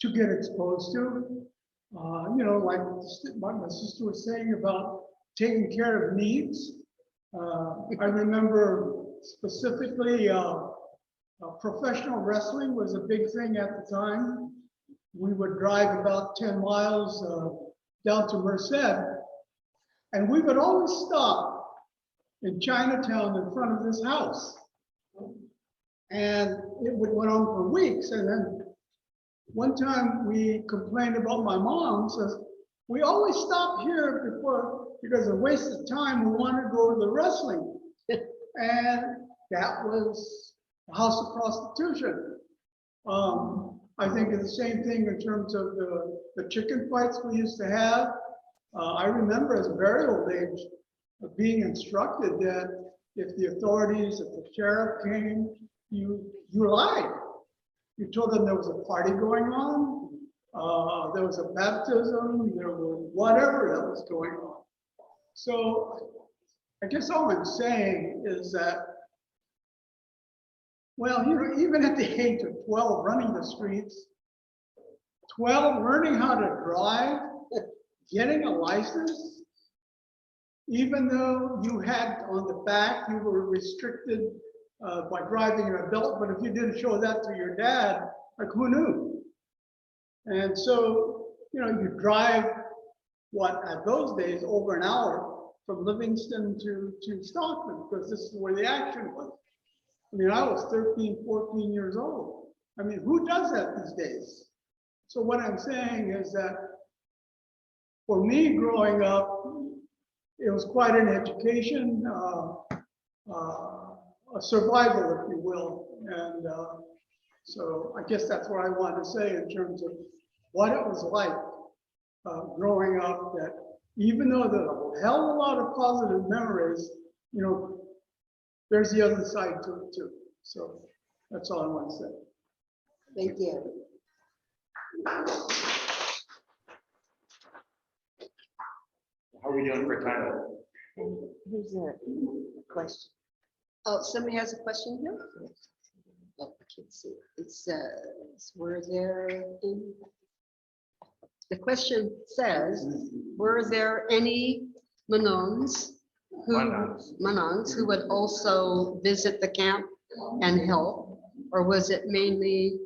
to get exposed to. You know, like my sister was saying about taking care of needs. I remember specifically professional wrestling was a big thing at the time. We would drive about 10 miles down to Merced, and we would always stop in Chinatown in front of this house. And it would went on for weeks. And then one time we complained about my mom, says, we always stop here before, because it's a waste of time, we want to go to the wrestling. And that was a house of prostitution. I think it's the same thing in terms of the chicken fights we used to have. I remember as a very old age of being instructed that if the authorities, if the sheriff came, you lied. You told them there was a party going on, there was a baptism, there was whatever that was going on. So I guess all I'm saying is that, well, you know, even at the age of 12, running the streets, 12, learning how to drive, getting a license, even though you had on the back, you were restricted by driving an adult, but if you didn't show that to your dad, like who knew? And so, you know, you drive what at those days over an hour from Livingston to Stockton, because this is where the action was. I mean, I was 13, 14 years old. I mean, who does that these days? So what I'm saying is that for me growing up, it was quite an education, a survival, if you will. And so I guess that's what I want to say in terms of what it was like growing up, that even though there's a hell of a lot of positive memories, you know, there's the other side to it too. So that's all I want to say. Thank you. How are we doing for time? Who's the question? Oh, somebody has a question here? Oh, I can't see. It says, were there, the question says, were there any Manongs who would also visit the camp and help? Or was it mainly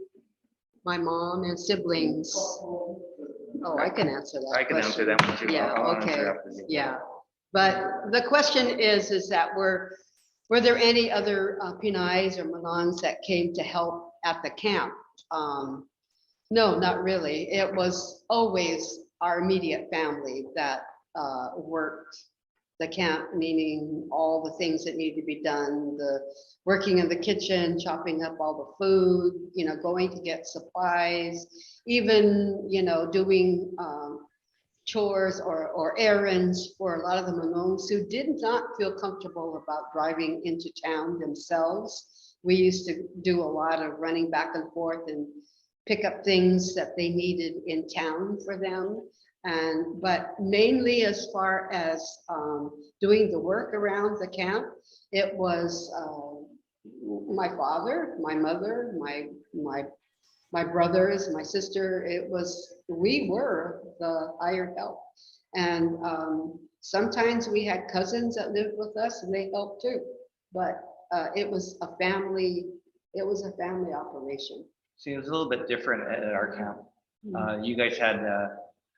my mom and siblings? Oh, I can answer that. I can answer that one too. Yeah, I'll answer okay, after you. yeah. But the question is that were there any other Pinais or Manongs that came to help at the camp? No, not really. It was always our immediate family that worked the camp, meaning all the things that need to be done, the working in the kitchen, chopping up all the food, you know, going to get supplies, even, you know, doing chores or errands for a lot of the Manongs who did not feel comfortable about driving into town themselves. We used to do a lot of running back and forth and pick up things that they needed in town for them. But mainly as far as doing the work around the camp, it was my father, my mother, my brothers, my sister. We were the hired help. And sometimes we had cousins that lived with us and they helped too. But it was a family operation. See, it was a little bit different at our camp. You guys had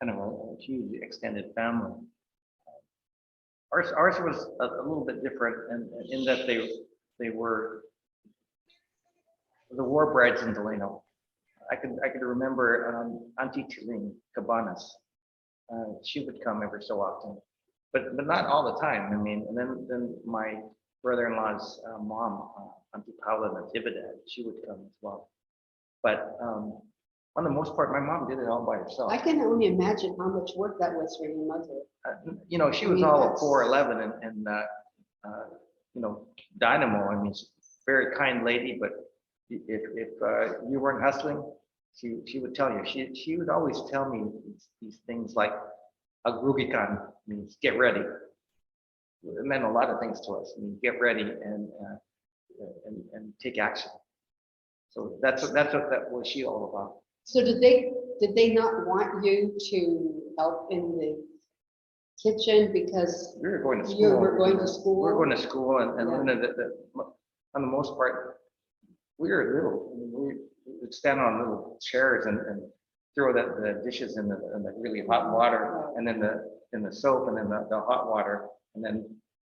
kind of a huge extended family. Ours was a little bit different in that they were the war brides in Delano. I could remember Auntie Turing Cabanas. She would come every so often, but not all the time. I mean, and then my brother-in-law's mom, Auntie Paula Natividad, she would come as well. But on the most part, my mom did it all by herself. I can only imagine how much work that was for your mother. You know, she was I mean, all of that's- 4'11" and you know, dynamo. I mean, she's a very kind lady, but if you weren't hustling, she would tell you. She would always tell me these things like agrugikan means get ready. It meant a lot of things to us. I mean, get ready and take action. So that's what that was she all about. So did they not want you to help in the kitchen because We were going to school. you were going to school? We were going to school and Yeah. learning on the most part, we were little. I mean, we would stand on little chairs and throw the dishes in the really hot water and then in the soap and then the hot water and then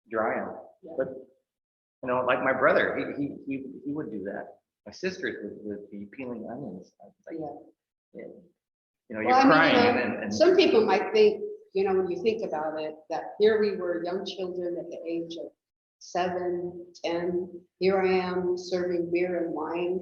dry them. Yeah. But you know, like my brother, he would do that. My sisters would be peeling onions. I was like, Yeah. you know, you're Well, I mean, crying you know, and some people might think, you know, when you think about it, that here we were young children at the age of 7, 10. Here I am serving beer and wine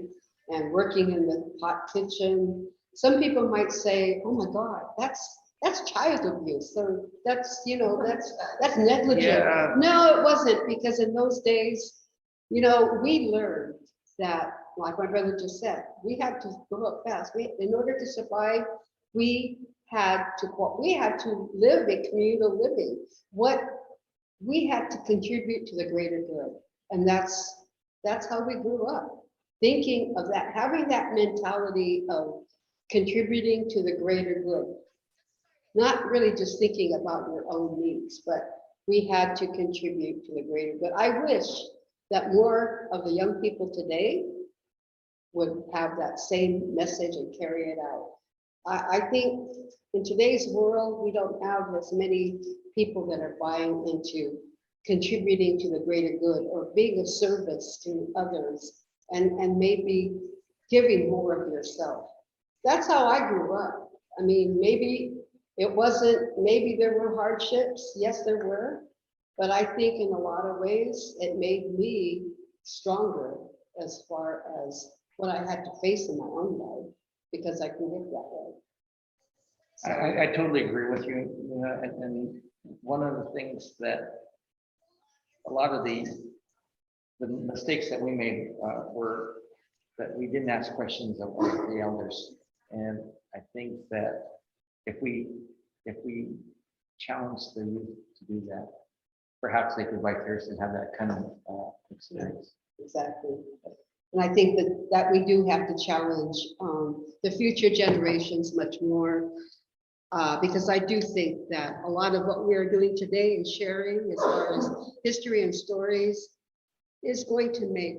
and working in the hot kitchen. Some people might say, oh my God, that's child abuse. So that's, you know, that's negligent. Yeah. No, it wasn't, because in those days, you know, we learned that, like my brother just said, we had to grow up fast. In order to survive, we had to live a communal living. We had to contribute to the greater good. And that's how we grew up, thinking of that, having that mentality of contributing to the greater good. Not really just thinking about your own needs, but we had to contribute to the greater good. I wish that more of the young people today would have that same message and carry it out. I think in today's world, we don't have as many people that are buying into contributing to the greater good or being of service to others and maybe giving more of yourself. That's how I grew up. I mean, maybe there were hardships. Yes, there were. But I think in a lot of ways, it made me stronger as far as what I had to face in my own life, because I can live that way. So, I totally agree with you. You know, and one of the things that a lot of the mistakes that we made were that we didn't ask questions of the elders. And I think that if we challenge the youth to do that, perhaps they could vicariously have that kind of experience. exactly. And I think that we do have to challenge the future generations much more, because I do think that a lot of what we are doing today and sharing as far as history and stories is going to make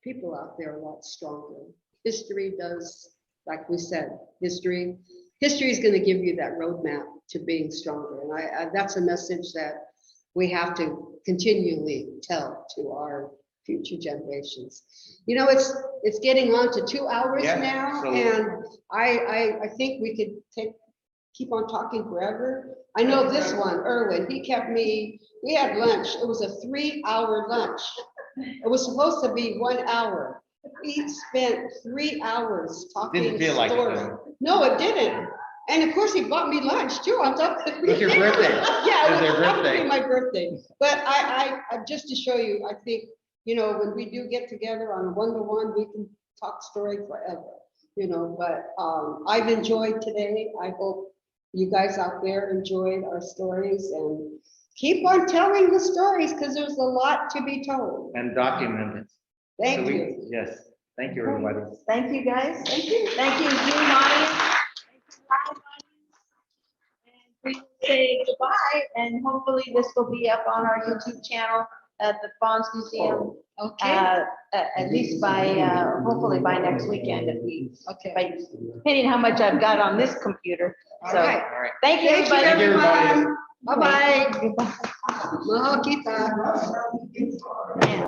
people out there a lot stronger. History does, like we said, history is going to give you that roadmap to being stronger. And that's a message that we have to continually tell to our future generations. You know, it's getting on to 2 hours Yeah, now, so- and I think we could keep on talking forever. I know this one, Irwin, we had lunch. It was a 3-hour lunch. It was supposed to be 1 hour. We spent 3 hours talking Didn't feel like it, story. though. No, it didn't. And of course, he bought me lunch too on top of It was your birthday. Yeah, It was your happened to be birthday. my birthday. But I just to show you, I think, you know, when we do get together on a one-to-one, we can talk story forever, you know, but I've enjoyed today. I hope you guys out there enjoyed our stories, and keep on telling the stories, because there's a lot to be told. And documented. Thank So you. Yes, thank you, everybody. Thank you, guys. Thank you. Thank you, Zoom audience. Thank you, live audience. And we will say goodbye, and hopefully this will be up on our YouTube channel at the FANHS Museum. Okay, At least by, hopefully by next weekend, okay. depending how much I've got on this computer. All So, right. All right. thank you, Thank you, everybody. everyone. Bye-bye. Goodbye. Mahal kita.